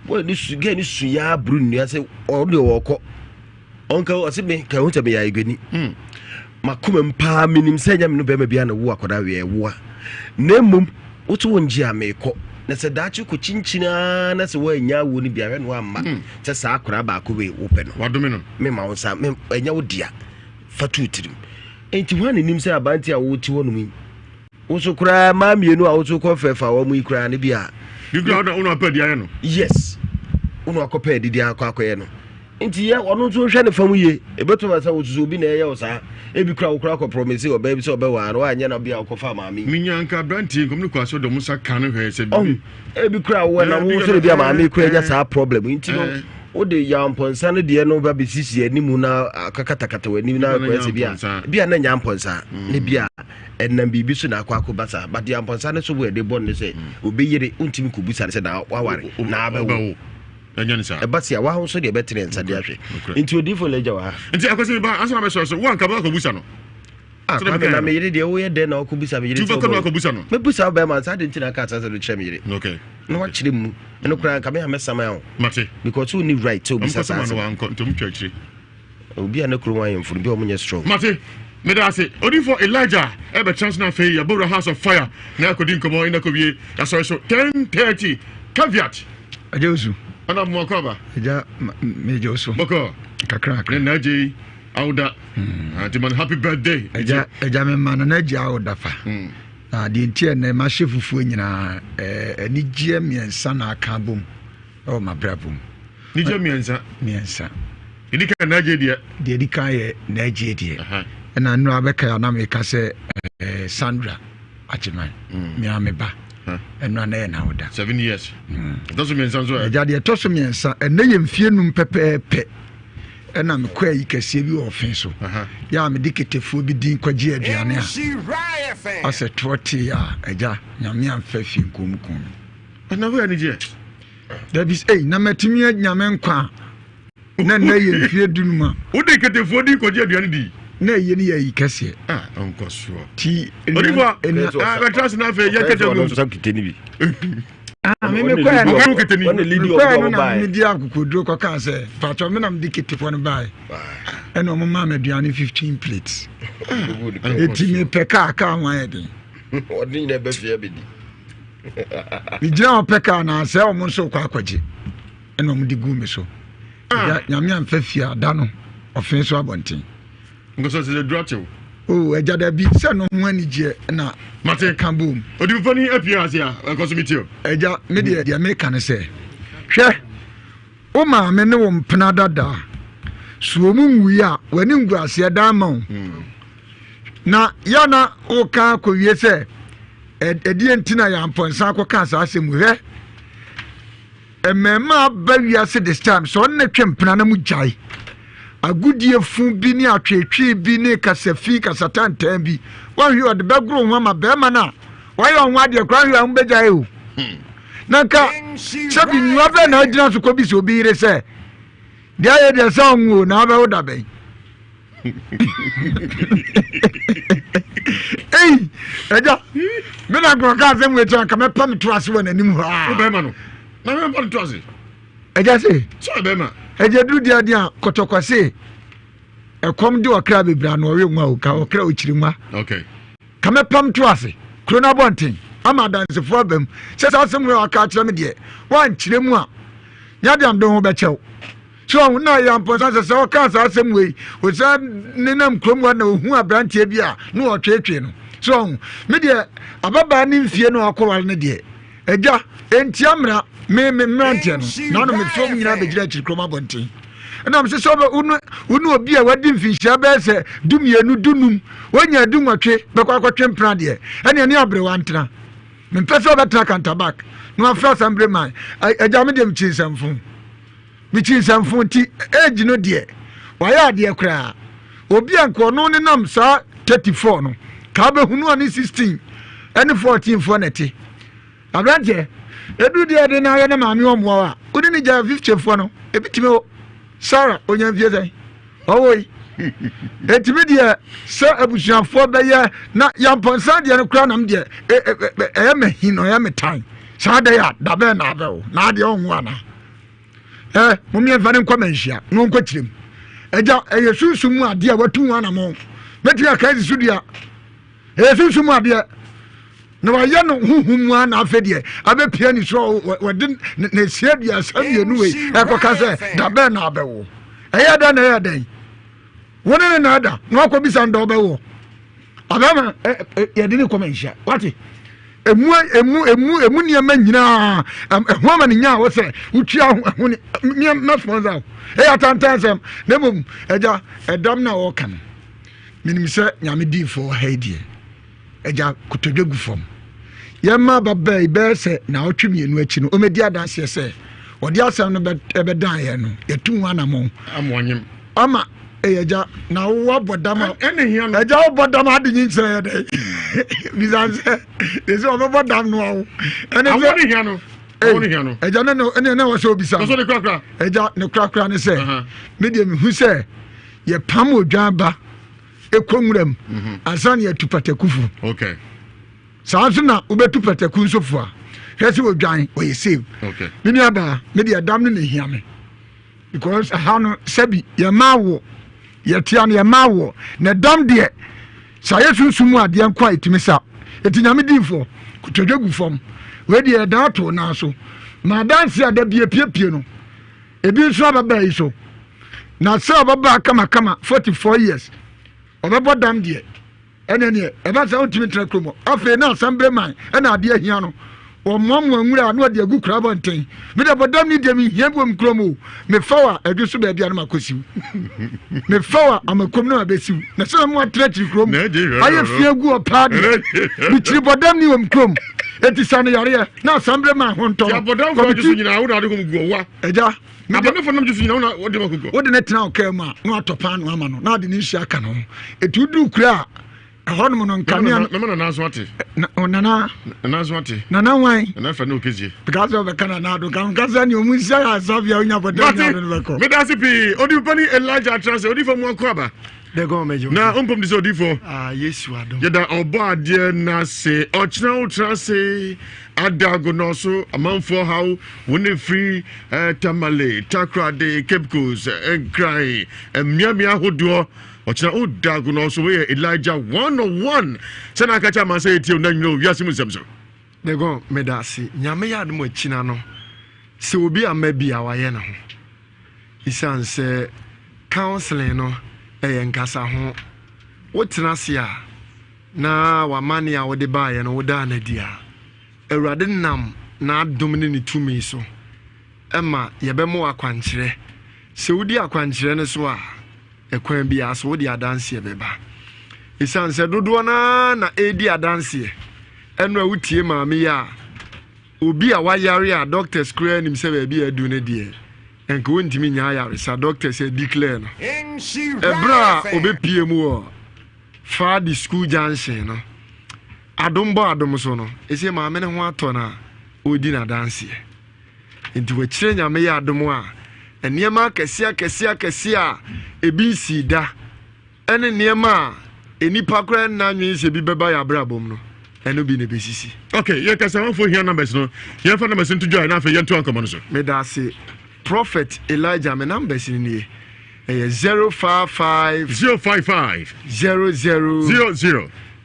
boy ni su ge ni su ya bru nua se o de wo ko onka o se me ka hu ta me ya igani makoma mpa minim se nya me no be ma bia na wo akoda we wo na mum wotu wonji ameko na se dachi ko chinchina na se wa nya wo ni bia hwe no amma se sa akora ba ko we wo pe no wadome no me ma wo sa me nya wo dia fatu tirim enti ho anim se abanti a wo ti wo no mi wo so kura ma mienu a wo so ko fefa wo mu ikura ne bia you go down on pedi aye no yes uno akopa didi akoye no enti ye ono so hwe ne fam ye ebeto ma sa wo so bi na ye wo sa ebi kura wo kura ko promise o ba bi so be wa no anya na bia akofa maami minyanka branti komni kwa so do musa kan hwe se bi ebi kura wo na wo so bia maami kura nya sa problem enti no o de yamponsa no de no ba bisisi animu na akakatakata wani na kwese bia na nyamponsa ne bia enam bibi so na akwa but yamponsa ne so we de bon ne se obeyire untimi kubusa ne se na waware na abawo enyan sa ebasia wa ho so de betre nsa de ahwe nti odi fo leja wa nti akwese ba ansa na be so wan ka ba kubusa no na me yire de wo ye de na kubusa me yire tu ba kubusa no me busa ba ma sa de ntina ka sa do chere me yire okay no wa chire mu eno kura ka me ha mesama ya mate because we need right to be sa no wan ko ntum twachire obi ana kuro wan yemfuru bi o munye strong mate me da say odi for Elijah e be chance na fe ya boro house of fire na akodi nkomo ina ko wie ya so 10:30 caveat ajesu ana mo ko ba ja me joso boko kakra na je auda man happy birthday eja me man na je auda fa na de ntie na ma shefufu nyina ani gie miensa na aka bom o ma brabom ni je miensa idi ka na je de di ka ye na je de na no abeka na me ka se Sandra Achiman mi ameba eno na ye na auda 7 years doesn't mean so eja de to so miensa ene ye mfie num pepepe ena me kwa yi kase bi ofin so ya me diketefo bi din kwaji aduane a ase twoti ya eja nyame amfa fi nkomkom na we ani je da bis na matimi nyame nkwa na ye mfie dunuma wo diketefo din kwaji aduane di na ye ni yi kase onko so ti onifa ba trust na fe ye kete go so kiteni bi me kwa no kan keteni on the leader of buy me dia akukodro ko kan say patro me nam diketefo no buy eno mo ma aduane 15 plates eti me peka ka wan edin odin na be fie bedi mi jira peka na say o mo so kwa akwaje eno mo digu me so nyame amfa fia da no ofin so abonten ngoso se drop oh eja da bi se no ho anije na mate kan boom odifoni appearance ya consumitio eja me de America ne se hwe o ma me ne wo mpena dada so mu nwi a wani ngu ase da ma wo na yana o ka ko wie se edie ntina ya mponsa akoka asa asemu hwe emema ba wiase this time so na twempena na mu jai agudie fu bi ni atwetwe bi ni kasafi kasatantan bi wan hwe od bagro ho ma be ma na why on wa de kra hwe an be jai o nanka sabi nwa be na agina so ko bi so bi re se dia ye de sa onwo na ba wo da ben Hey, eja me na gro ka se mu eto ka me pam to ase won anim ho o be ma no na me pam to ase eja se so be ma eja du dia dia kotokwase ekom de okra bebra na owe nwa o ka okra ochiri nwa okay ka me pam to ase krona bonten ama dance fo bam se sa asem we aka kire me de wan kire mu a nya de am do ho be chew so na ya mponsa se o ka sa asem we o sa nenam krom wa na ohu abrantie bi a na o twetwe no so me de ababa ni mfie no akowal ne de eja enti amra me mrantie no na no me fom nyina be gira kire krom abonten na me se so be unu obi a wadi mfinhia be se dumienu dunum wonya dunwatwe be kwa kwatwe mpra de ene ne abre wantena me pese obetra kantabak no afra sambre man eja me de mchinsamfo mchinsamfo ti age no de waya de kra obi anko no ne nam sa 34 no ka be hunu ani 16 ene 14 fo nete abranje edu de na ya na maami omo a odi ni ja 50 fo no ebitime o Sarah onya vieze owoi etimi de se abusuafo be ye na yamponsa de no kra nam de e mahino ya metan sa de ya da be na be o na de onwo ana mumye vane nkwa manhia no nkwa kirem eja yesusumu ade a watu ana mo metu ya kai sudia yesusumu ade na wa ye no huhumu ana afedie abepia ni so wode na siadua asamienu we ekoka se da be na abewo eya da na eya dan wona na ada no akobisa ndo bewo abama ye de ni komenhia wati emu niema nyina ehoma ne nya wo se utwa ho ne ma sponsor eya tantansem na mum eja edam na wo kan minim se nyame di fo haidie eja kutodwegu fom yema baba ibe se na otwemienu achi no o medi adanse se wodi asem no be dan ye no yetu ana mo amonyem ama eja na wo bodama ene hia no eja wo bodama adi nyinsere ye dey bizanse dese o bodam no wo ene awoni hia no awoni hia no eja no ene na wo se obisa so de krakra eja ne krakra ne se media me hu se ye pam odwan ba ekonwuram ansan ye tupatakufu okay sanso na ubetu pataku nsofu a hwese odwan o ye save okay mini aba media dam ne hia me because how no sabi ye mawo ye tia ne ye mawo na dam de sa yesunsumu ade nkwa etimisa etinyame difo kutodwagu fom we de da to na so ma dance ada bie piepie no ebi nso ababa yi so na se ababa kama 44 years obebo dam de ene eba sa otimi tra kromo afi na sambre man ena ade ahia no o mommo nwura na ode agu kra bonten me de bodam ni de mi hia bom kromo me fawa edu so ba bia na makosiw me fawa amakom na abesiw na se mo atra chi kromo aye fia gu opade mi chiri bodam ni wom krom eti sane yare na sambre man ho nto ya bodam ko ju nyina wo na ade ko guwa eja abame fo nam ju nyina wo de makugo wo de na tena okema no atopa no ama no na de ni hia ka no etu du kura ahonum no nkania na nazo ate nana wan na fa no kezie because of the Canada do kan kaza ni omu sia asavia onya bodam na do beko me da sipi odi pani Elijah trans odi fo mu akwaba de go mejo na ompom di so odi fo yesu ado yeda obo ade na se ochna trans adago no so amanfo how woni free tamale takrade cape coast cry miamia hodo ochna udago no so we Elijah 101 sana kacha man say tie na nyino Ewiase Mu Nsem so de go me da si nyame ya ado mo china no se obi amabi awaye na ho isan se counseling no nkasa ho wotena se a na wamane a wode baeɛ no woda na di a awurade nam na adom ne tumi so ɛma yɛbɛmo akwankyerɛ sɛ wodi akwankyerɛ no so a ɛkwan bi a so wode adanseɛ bɛba ɛsiane sɛ dodoɔ na ɛdi adanseɛ ɛno a wotie maame yi a obi a wayare a doctors kura nim sɛ baabi adu no deɛ ɛnka wontimi nya ayare sa doctors declare no ɛberɛ a obɛpie mu wɔ faa de school junction no adom bɔ adom so no ɛsɛ maame ne ho atɔ no a ɔdi n'adanseɛ nti wɔkyerɛ nyame yɛ adom a nneɛma akɛseɛ a ebi nsi da ɛne nneɛma a enipa koraa nnanwe sɛ bi bɛba yɛ abrabom no ɛno bi ne bɛsisi. Okay, yɛ kasa wɔn fo hia numbers no yɛn fa numbers nto join n'afɛ yɛn to ankɔmɔ no so. meda ase prophet elijah me numbers ni nie ɛyɛ 055 00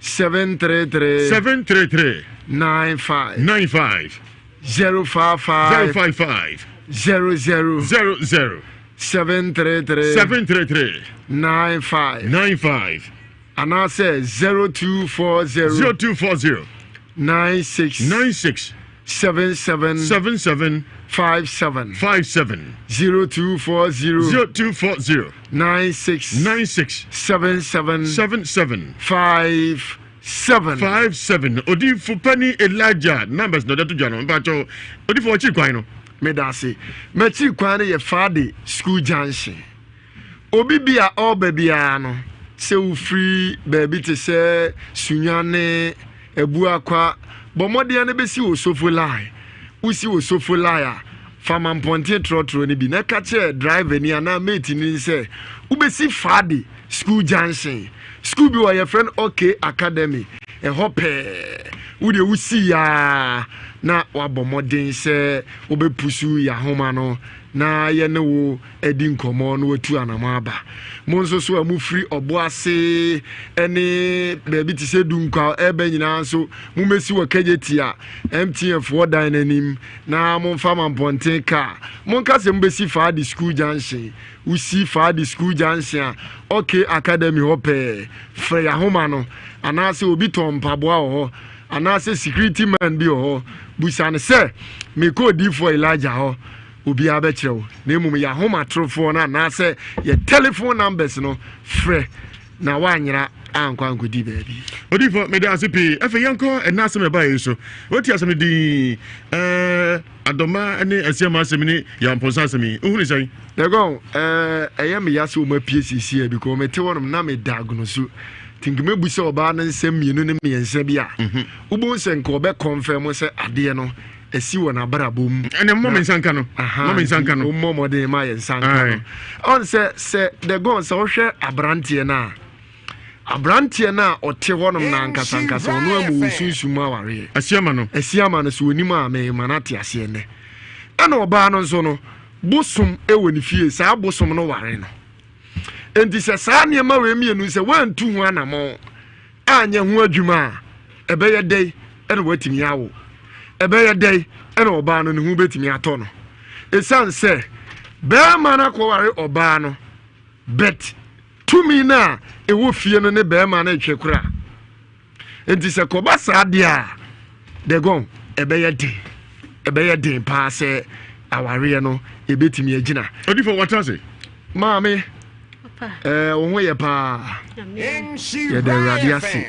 733 95 055 00 733 95 and I say 0240 96 77 57 0240 96 77 57 odi fupani Elijah numbers no that to jano mbacho odi fo chi kwan no medase machi kwan ye fade school junction obi bia oba bia no se ufri baby te se sunyane ebu akwa bomode ne besi osofo lai usi osofo lai a fama mponte trotro ne bi na ka che driver ni ana mate ni se ubesi fade school junction school bi wa your friend okay academy e hope wode wusi ya na wabomoden se obepusu ya homa no na ye ne wo edi nkomo no watu anama aba monso so amufri oboase ene baby ti se dunkwa ebe nyina so mumesi wo kageti a MTF wodan nanim na monfa mamponten ka monka se mbesi fa di school junction usi fa di school junction okay academy hope fra ya homa no anase obi tompaboa ho anase security man bi ho busane se me ko di for Elijah ho obi abekrew na emum ya homa trofo na anase ye telephone numbers no frɛ na wanyera ankwa nkodi baabi odi for me da asipi efe yanko enase me bae so oti asem di adoma ene asiama asem ni yamponsa asemi ohunu sai ego eyam yase o ma PCC e because me te wonum na me diagnose tinkime bu se oba na nsem mienu ne miensa bi a ubo se nko be confirm se ade no esi wona barabom ene mom nsanka no mom nsanka no mom de ma nsanka no on se the gon se wo hwe abrantie na ote honum na nkasa nkasa ono amu sunsumu aware asiama no so onim a me manate ase ne ana oba no nso no bosom ewoni fie sa bosom no ware no enti se saa ne ma we mienu se wantu ho anamo anya ho adwuma ebeye dei ene watimi yawo ebeye dei ene oba no ne ho betimi ato no esan se be ma na ko ware oba no bet tumi na ewo fie no ne be ma na etwe kura enti se ko ba saa de a de gon ebeye dei pa se aware no ebetimi agina odi for what say maame ohun ye pa ye de radiasi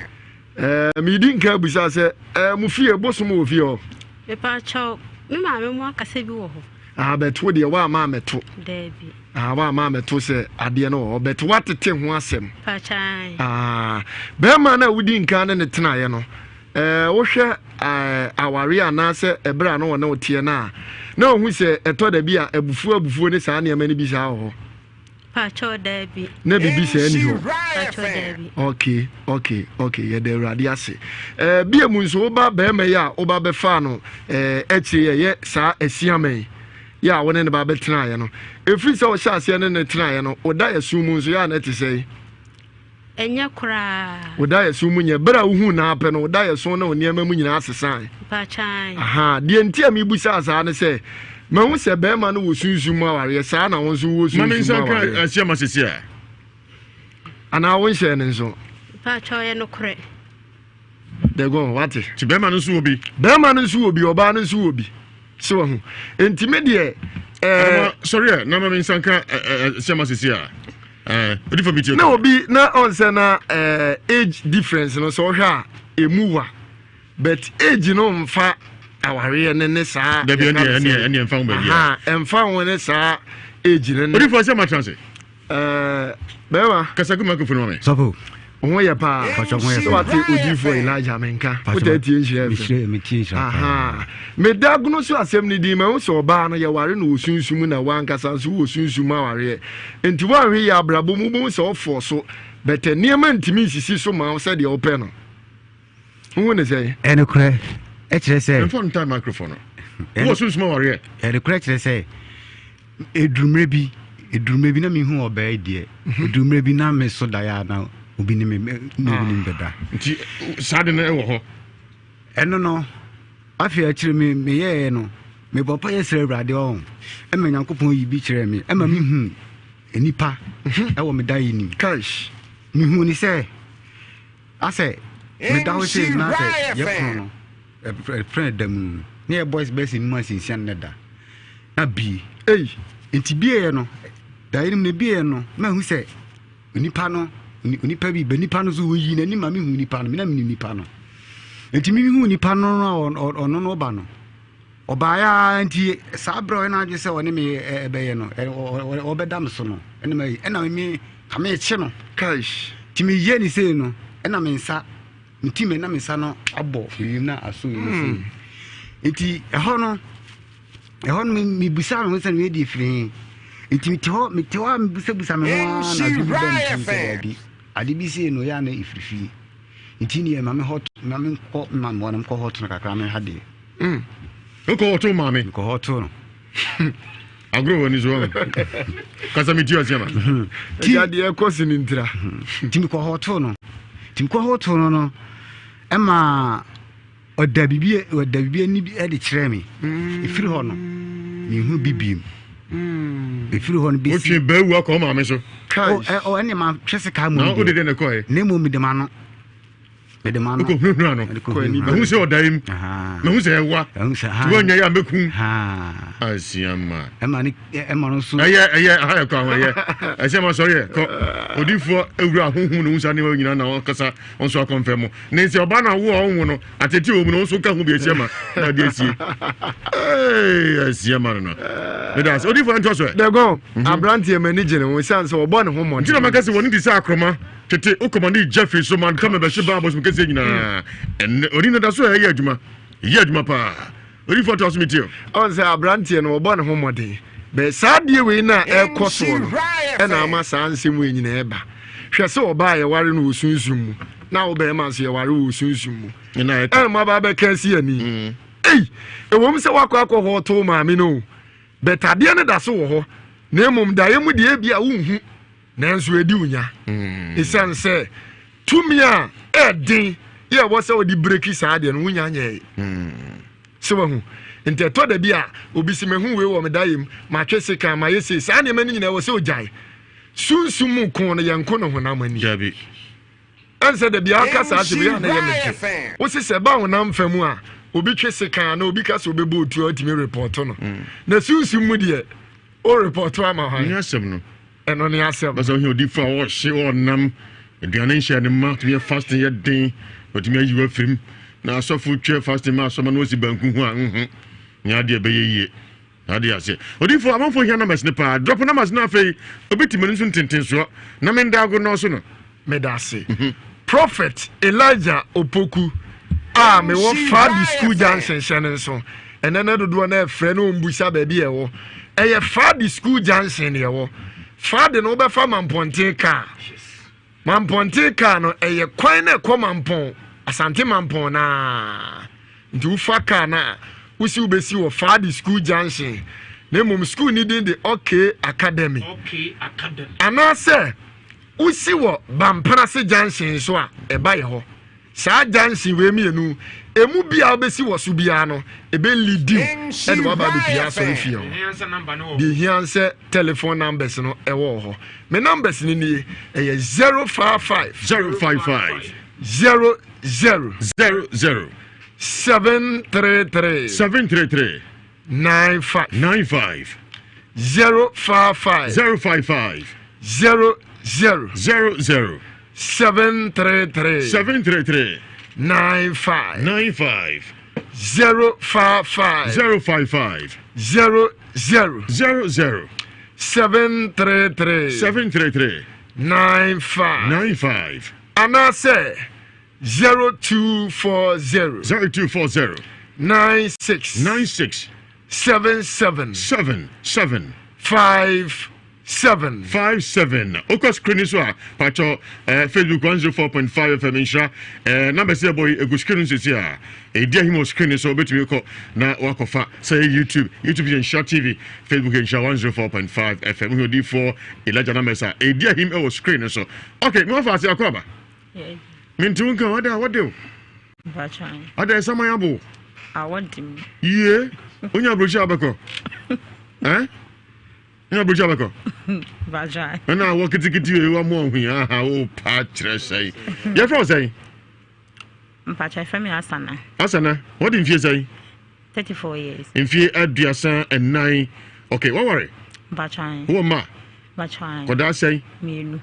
mi din ka busa se mu fie bosom wo fie o me pa chaw me maame mu akase bi wo ho beto de wa ma meto debi wa ma meto se ade no o beto watete ho asem pa chan be ma na wudi nka ne tena ye no wo hwe aware ana se ebra no na otie na ohu se eto da bi a abufu ne saa ne ma ne bi saa ho Pacho Debbie. Na bibi se ani ho. Pacho Debbie. Okay. Ye de radi ase. Bia mu nso oba be me ya oba be fa no echi ye sa asiamen. Ya wona ne ba be tena ye no. Efri se o sha ase ne tena ye no. Oda ye su mu nso ya na ti sei. Enya kura. Oda ye su mu nye bra uhu na ape no oda ye so na oniema mu nyina asesan. Pachan. Aha, die ntia mi bu sa ne se ma hu se be ma no wo sunsun ma ware sa na won so wo sunsun ma ware asiama sesia ana won hye ne nso pa choye no kore they go what ti be ma no so obi oba no so obi so ho entime de sorry na ma nsanka sema sisi a odi for meet you na obi na on say na age difference no so hwa emuwa but age no mfa aware ne saa da bi ene mfa ba bia emfa won saa age ne odi for sema chance bewa kasa ku microphone ma me sopo onwe ya pa so what odi for Elijah menka what tie nhia aha me daguno so asem ni di ma so oba no ye ware no osunsum na wankasa so osunsum aware enti wanhwe ya abrabo mu bu so ofo so bete niema ntimi sisi so ma so de open no wo ne say ene kure e kire say in front of microphone wo osunsum aware ene kure kire say edrumre bi na mi hu oba ide edrumre bi na me so da ya na obi ni me beda nti sade na e wo ho eno no afi a kire me ye no me papa ye sere brade o e me nyankopon yi bi kire me e ma mi hu enipa e wo me da yi ni cash mi hu ni se ase me da wo se na se ye kono friend dem ne boys best in ma sinsian na da na bi enti bi no da yi ne bi no ma hu se enipa no onipa bi benipa no so yi na ni ma mi hu nipa no me na mi nipa no enti mi hu nipa no ono no ba no oba ya enti sabro na age se woni me ebeye no obeda me so no ena me kama eche no cash ti mi ye ni se no ena me nsa nti me na me nsa no abo yi na aso yi enti ehọ no mi busa no se no di firi enti mi te ho mi busa me ho na bi ade bi se no ya na ifrifi enti ni ma me hot ma me ko ma mo na ko hot na kakra me hade ko hot ma me ko hot no agro woni zo kasa mi tiyo sema ti ya de ko sinintira ti mi ko hot no no e ma oda bibie ni bi e de kire me ifiri ho no mi hu bibiem ifiri ho no bi si o twe bawu akọ ma me so o ene ma twese ka mu na o de ne ko e ne mo mi de ma no ko hunu ano ko ni ma hu se odaim ma hu se ewa ti wonya ya mekun asiama e ma no so eye ha ko awon eye e se ma sorry ko odifo ewura honhun no unsa ne wa nyina na kasa on so confirm ne se oba na wo onwo no ateti o mu no so ka hu bi e ma na de sie asiama no me das odifo anto so de go abrantie manager ne wo san so obo ne ho mo ti no makase woni di sa akroma tete o command Jeffrey so man come be sheba boss mkase nyina en ori no da so ye adwuma pa ori photo so metio on say abrantie no obo ne ho modern be sadie we na e koso no e na ama sa nsem we nyina e ba hwe se oba ye ware no osunsum mu na wo be ma so ye ware osunsum mu na e ma ba be kasi ani e wom se wakọ ho to ma me no betade ne da so wo ho na emom da ye mu de e bia wo hu nanso edi unya isan se tumia edin ye wo se odi breki saa de no unya nya se wo hu ente to da bia obi se me hu we wo me dayem ma twese kan ma yesi saa ne mani nyina wo se ojai sunsum ko no yanko no honam ani jabi anse da bia ka saa te bia na ye me wo se ba honam famu a obi twese kan na obi ka se obebu otu otimi report no na sunsum mu de o report ama ha ni asem no eno ni asem baso he odi fa wo hye wo nam eduane nhye ne ma to ye fasting ye den otimi ayiwa frim na asofo twa fasting ma asoma no si banku hu a nya de be ye ade ase odi fo amanfo hia numbers ne pa drop numbers na afei obetimi nso tenten so na me ndago no so no me da se prophet Elijah Opoku me wo fa di school junction shene so enene dodo na efre no mbusa ba bi ewo eye fa di school junction ne ewo fa de no be fa mamponte ka no eye kwan na ko mampon asante mampon na nti ufa ka na usi ubesi wo fa di school junction na mum school ni din de okay academy ana se usi wo bampana se junction so a e ba ye ho saa junction we mienu emu bia obesi wo so bia no ebe leading and wa ba be pia so refio the hianse telephone numbers no ewo ho me numbers ni ni 055 055 00 00 733 95 055 00 733 95 055 00 733 95 and I say 0240 96 77 57 Oko screen so pacho Facebook 104.5 FM insha number say boy ego screen so sia e dia himo screen so betumi ko na wakofa say YouTube insha TV Facebook insha 104.5 FM ho di for Elijah number say e dia him e screen so okay me fa say akoba mintu nka what do Bachan. ada sama yabo I want him. Yeah onya brocha abako ina brocha abako Bachan. na wo kitikiti we wa mo hu aha o pa kire sei ye fro sei Mpacha fami Asana what in fie sei 34 years. in fie aduasa and 9 okay what worry Bachan. who ma Bachan. koda sei Mienu.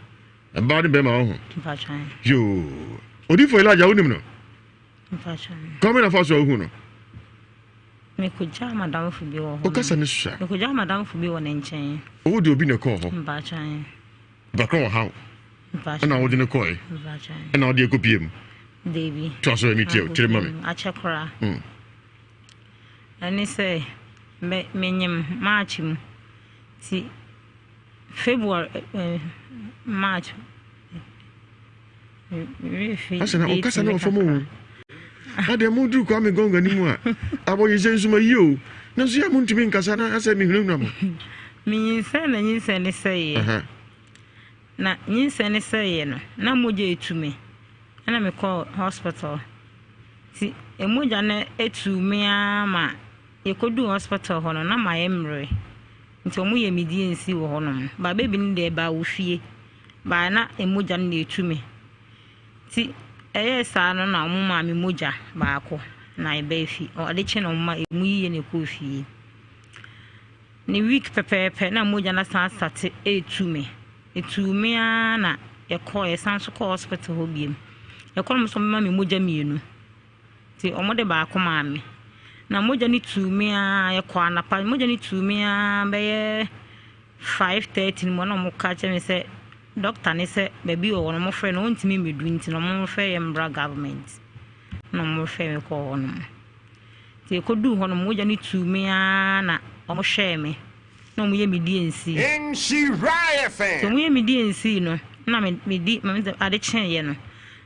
about be ma ho Bachan. yo odi fo Elijah unim no Bachan. come na fa so hu no Me kuja madam fubi wo. o kasa ne sha Me kuja madam fubi wo nenchen. o de obi ne ko ho Bachan. bakro how Bachan. na o de ne ko e Bachan. na o de kopiem Devi. to so mi tie tire mami Achekra. Ani say menyem March mu. Si February March. Asana o kasa na fomo ade mo duru kwa me gonga ni mu a abo yi sensu ma yo na so ya mo ntumi nkasa na asa mi hunu na mo mi nyinsa ne sey na nyinsa ne sey no na moja etume na me call hospital si emoja na etume ama yekodu hospital ho no na ma yemre nti omo ye medi ensi wo ho no ba baby ni de ba wo fie ba na emoja na etume ti sa no na mo ma me moja baako na ebe fi o de che no ma emu yiye ne ko fie ni week pepepe na moja na san sate etume na e ko e san so ko hospital ho biem e ko mo so ma me moja mienu ti o mo de baako ma me na moja ni tume e ko anapa moja ni tume be ye 5:30 mo na mo ka che me se doctor ne se baby o no mo frɛ no ntimi medu nti no mo frɛ embra government no mo frɛ me ko ono ti ko du ho no mo ja ni tumi na o mo hwɛ me no mo ye me DNC in she riot fan so mo ye me DNC no na me di me ade chen ye no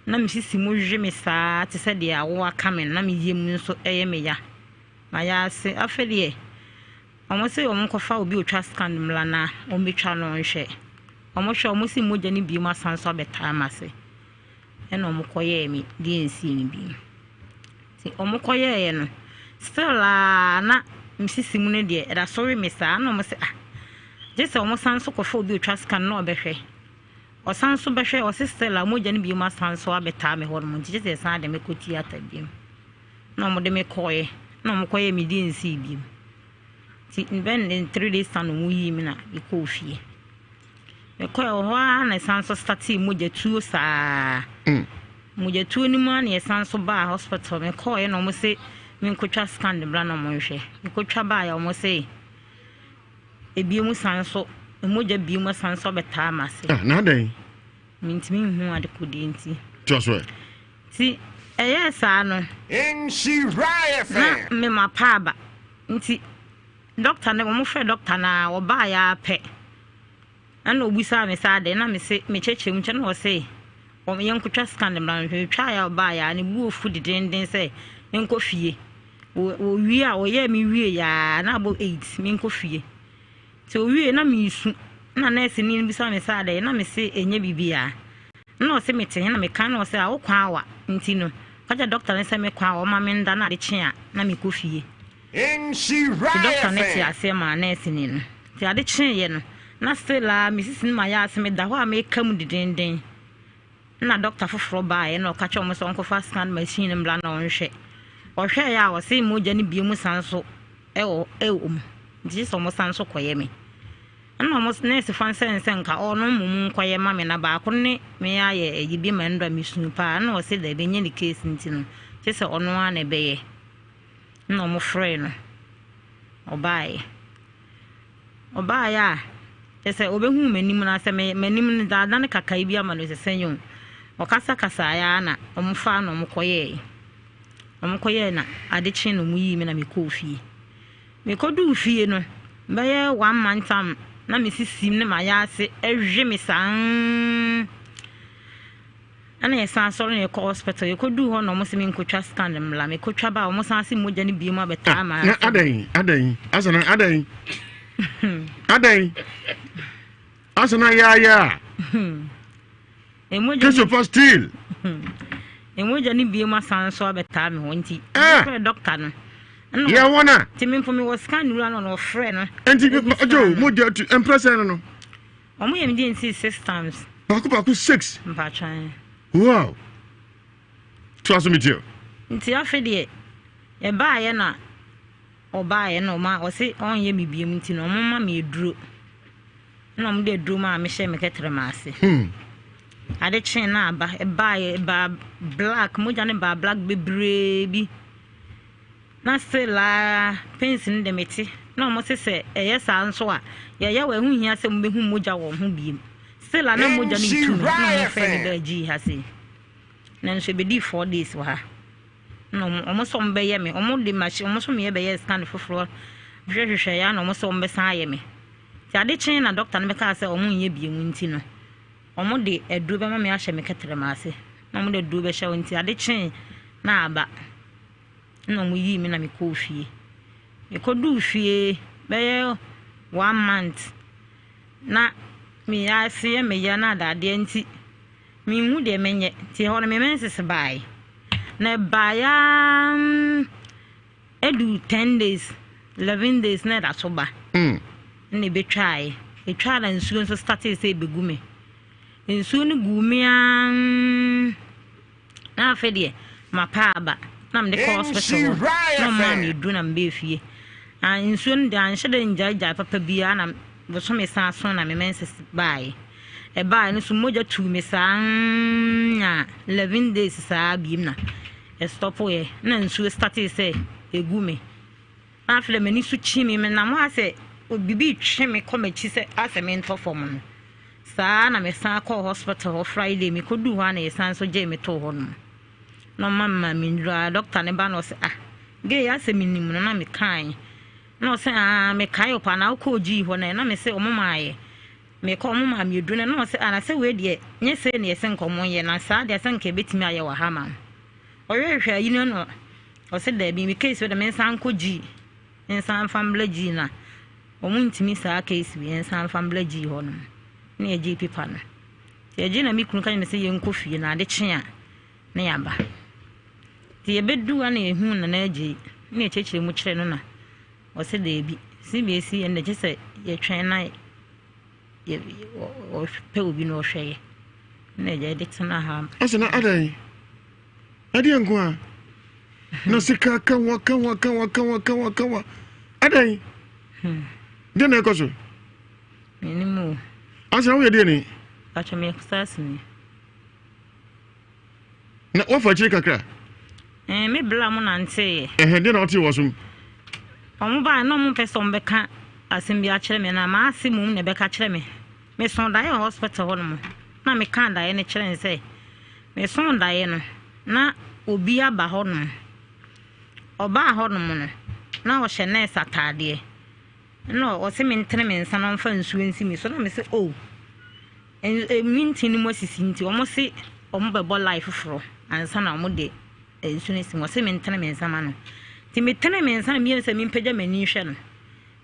na me sisi mo hwe me saa te se de awo aka me na me ye mu nso eye me ya ma ya se afede o mo se o mo ko fa obi o twa scan mla na o metwa no nhwe omo hwe omo si moja ni bi ma sanso beta amase ena omo koye mi DNC ni bi ti omo koye ye no still na msisi mu ne de era sorry me sa na omo se jese omo sanso ko fo bi o scan na obehwe o sanso behwe o still moja ni bi ma sanso abeta me ho no jese san de me ko theater bi na omo de me koye na omo koye mi DNC bi ti ben in 3 days tan mu yi mi na bi ko fie ko ho na sanso start moja tuo saa moja tuo ni ma na sanso ba hospital me ko no mo se me nkotwa scan de bra no mo hwe me kotwa ba ya mo se ebi mu sanso moja bi mu sanso beta amase na dan me ntimi hu ade kodi nti to so ti saa no in she riot fan na me ma pa ba nti doctor ne mo hwe doctor na wo ba ya pe ana obisa me saade na me se me cheche mu chene ho se o me yankotwa scan de bran hwe twa ya ba ya ne bu ofu diden se enko fie o wi a o ye me wie ya na abo 8 me enko fie ti o wie na me su na nurse ni bisa me saade na me se enye bibia na o se me te na me kan o se a wo kwa awa nti no kaja doctor ne se me kwa o ma me nda na de kye na me ko fie Ewiase doctor ne ti ase ma nurse ni no ti ade kye ye no na still a Mrs. ma ya ase me da ho a me kam didenden na doctor foforo ba ye no ka che mo so onko fast scan machine mbla na onhwe ohwe ya wo se mo jani bi mu sanso e o ndi so mo sanso koye me na mo nurse fan sense nka ono mum koye ma me na ba ko ne me ya ye eyibi ma ndo mi sunu pa na o se da be nye ni case ntino che se ono a na be ye na mo frɛ no obaye a ese obehu manim na se manim ni da na kakai bi ama no se senyo okasa kasa ya na omfa no omkoye na adechi no muyi me na me ko fie me ko du fie no be ye 1 month am na me sisim ne ma ya ase ehwe me san ana yesa so ne ko hospital ye ko du ho no mo se me nkotwa scan mla me kotwa ba mo san se moja ne bi mu abeta ma adan asana ya emoja just for still emoja ni bi mu san so abeta me ho nti ko doctor no ya wona ti me for me was scan nura no frɛ no enti ojo moja to impress no omo yem di nsi 6 times baku 6 mpachan wow trust me too nti afede e ba ye na obaye no ma o se onye bibiem nti no mama me eduro na mo de eduro ma me hye me ketere ma ase ade chen na aba e ba black mo jane ba black bebre bi na se la pensin de meti na mo se eye sa nso a ye wa hu hia se mo behu moja wo ho biem se la na moja ni tu na mo fe ni da ji ha se na nso be di 4 days wa ha no omoso mbe ye me omo de machi omoso me ye be ye scan foforo hwehwehwe ya na omoso mbe san ye me ti ade chen na doctor no be ka se omo nye bie mu nti no omo de eduru be ma me ahye me ketere ma ase na omo de eduru be hye nti ade chen na aba na omo yi me na me ko fie me ko du fie be ye 1 month na me ya se me ya na da de nti me hu de menye ti ho na me menses bai na baya edu 10 days 11 days na da so ba ne be try e try na nsuo so start say begume nsuo ne gume na afede mapa aba na me de hospital no ma me du na mbe fie nsuo ne da nhye de njaja papa bia na bo so me san so na me menses bai e bai no so moja tu me san 11 days sa biem na stop we na nsuo start say egume afle mani su chi me na mo ase obibi twe me komachi se ase me nto form no saa na me san call hospital on Friday me kodu ho na yesan so je me to ho no mama me ndra doctor ne ba no se ge ya se minim no na me kan no se me kai opa na ko ji ho na me se omomaaye me ko omoma me edu na no se ana se we de nye se ne yesen komo ye na saa de se nka betimi aye wa ha ma oyehwe ayi no o se da bi me case we de me san ko ji ensan family ji na omuntimi saa case we ensan family ji ho no na eji pipa no ti eji na mi kunu kan me se ye nko fie na ade kye a na ya ba ti e bedu na ehu na eji na echechire mu kire no na o se da bi CBC en de se ye twen na ye o pe obi no hweye na eji de tena ha asana adai adi enko na sika kanwa adai de na ekoso minimo asa wo ye de ni acha me kusasi ni na wo fa chiri kakra me bla mo na nte de na oti wo sum omo ba no mo person be ka asim bi a kire me na ma asimum ne be ka kire me son da hospital ho no na me kan da ne kire nse me son da no na obi aba ho no oba ho no no na o hye nurse atade no o se me ntene me nsa no mfa nsuo nsi me so na me se minti ni mo sisi nti o mo se o mo be bo life fro ansa na o mo de nsuo nsi mo se me ntene me nsa ma no ti me tene me nsa na me se me mpagya mani hwe no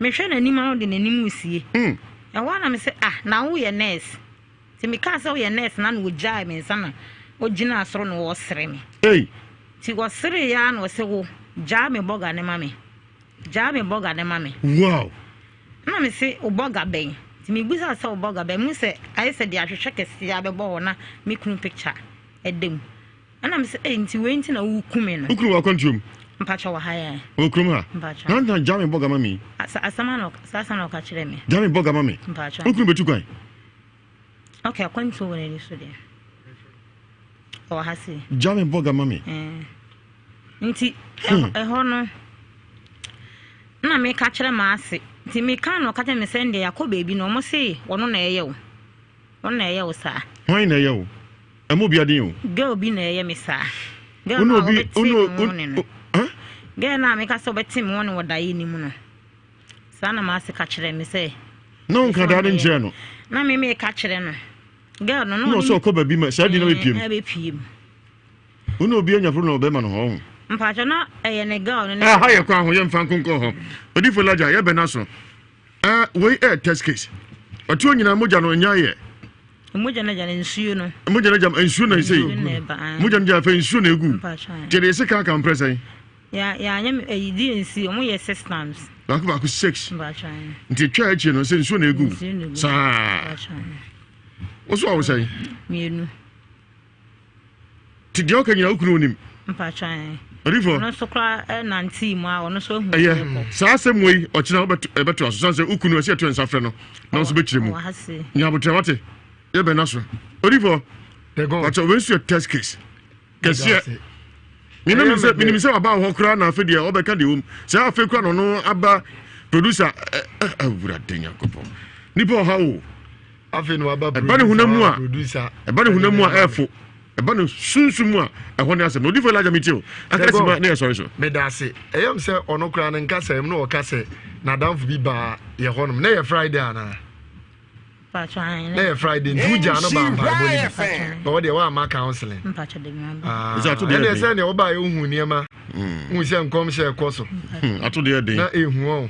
me hwe na nim no de nanim usie e wa na me se na wo ye nurse ti me ka se wo ye nurse na no jai me nsa na o gina asoro no wo sere me ti was 3 years and was so Jammy Boga ne mammy. Jammy Boga ne mammy. Wow. No, me say Oboga Bay. To me, we saw Boga Bay. Say, I said, the actual check is the Ababona, me couldn't picture a dim. And I'm saying to wait in a woman. Who could walk him? Pacha higher. Oh, Kruma. Not Jammy Boga Mammy. As a man of Sassan catch me. Jammy Boga Mammy. Pacha. Who could be too kind? Okay, I can't so when it is today. Oh, I see. Jammy Boga Mammy. Nti ehono na me ka kire maase nti me ka no ka me send yakọ baby no mo se wono na eye wo wono na eye wo sa hwan na eye wo amo bia den wo girl bi na eye me sa girl uno na bi uno girl na me ka so betim wono wodai ni mu no sa na maase ka kire me se no nka da den je no na me ka kire no girl no so ko baby ma sa di na be piem uno bi anya fro no be ma no ho mpacho na ne girl no ha ye kwa ho ye mfa nkonko ho odi fo laja ye be na so we test case otu onyina moja no nya ye moja na jana nsuo no moja na jam nsuo na sei moja na fa nsuo na egu tede se ka kan presa ya anya di nsi omo ye 6 times ba ko 6 mpacho nti twa echi no se nsuo na egu sa oso awo sei mienu ti dio ka nyina ukunu onim mpacho Rifo. No so kra na nti mu a ono so hu. Sa semwe ochina obeto aso sanse ukunu ase to nsafre no. Na so bekire mu. Nya botre wate. Ye be na so. Rifo. They go. But when you test case. Kese. Minimum say aba ho kra na afi de obeka de wom. Say afi kra no aba producer awura denya kopo. Nipo ha wo. Afi no aba producer. Eba ne hunamu a efo. Eba no sunsumu a ehone asem no difo laja mitio akasima na sorry so me da se eyam se ono kra na nka se no ka se na damfo bi ba ye honom na ye friday ana pa twan na ye friday nduja no ba ba bo ni de wa ma counseling pa cha de is that to the end se ne oba ye hu niema hu se nkom se koso ato de den na ehu o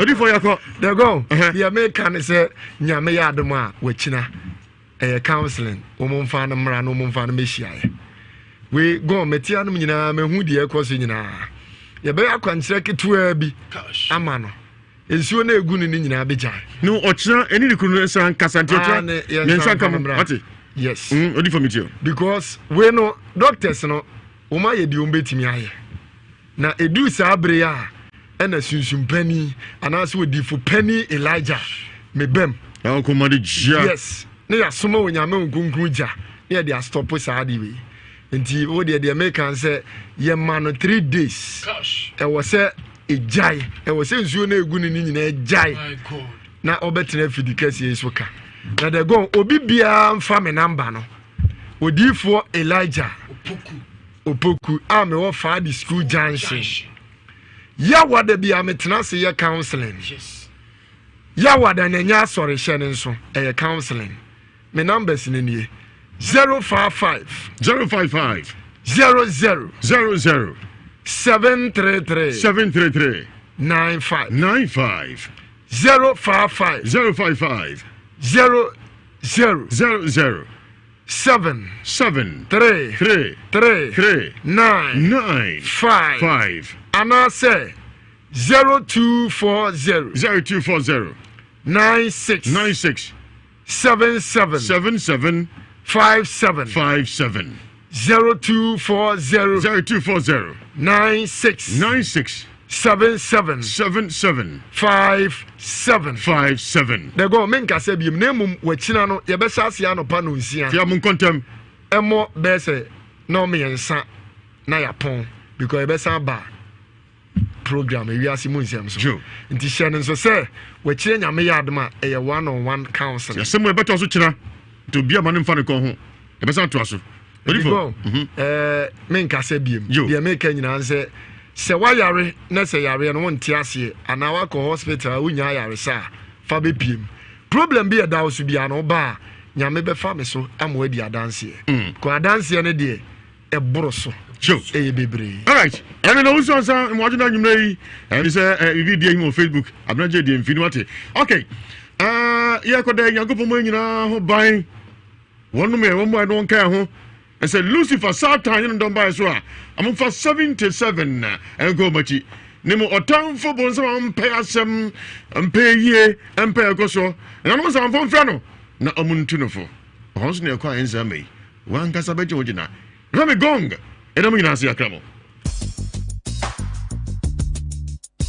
difo yakọ they go ya me kan se nyame ya adom a wachina counseling omomfa no mra no omomfa no mehia we go metia no nyina mehu de ekoso nyina ye be akwankyere ketua bi ama no ensuo na egu ni nyina beja no ochira eni ni kunu san kasante ochira ne san kam ati yes odi for metio because we no doctors no oma ye di ombetimi aye na edu sa abre ya ena sunsun pani anaso odi fu pani Elijah mebem ya ko made jia yes ne ya soma onyame nkunkun ja ne de stop saadi we nti wo de American say ye man 3 days e wo se ejai e wo se nsuo na egu ni nyina ejai na obetina fidikasi esoka na de go obi bia mfa me number no odifo Elijah opoku a me wo fa di school junction ya wada bia metena se ye counseling ya wada na nya sorry hye nso e counseling my numbers in here 055 00 733 95 055 00 7 3 9 5 and I say 0240 96 77 57 0240 96 77 57 they go menka say bi nemum wachina no ye be sase anopa no nsia tia mun kontem emo be say no me yensa na yapon because ye be san ba program Ewiase Mu Nsem so nti hye nso say wachire nyame yadoma eye one-on-one counseling yasemo ebeto so kira to bia ma ne mfa ne ko ho e be san to aso odifo menka say biem bia meka nyina nse se wayare na se yare no wonte ase ana wa ko hospital wunya yare sa fa be piem problem bi e da so bia no ba nyame be fa me so amwa di adanse ko adanse ne de e boro so sure bebre all right and no so so mo ajuna nyumre yi and say video him on Facebook abnaje de infinity okay ye ko de nyagopo mo nyina ho ban wonu me wo mo no nka ho I said Lucifer Satan and don't buy so I'm for 77 and go machi nemo otan for bon some pay asem and pay ye and pay go so and I'm some from frano na amuntuno for Hons ne kwa enza me wan kasa bejo jina Rami gong and I'm in Asia Cramo.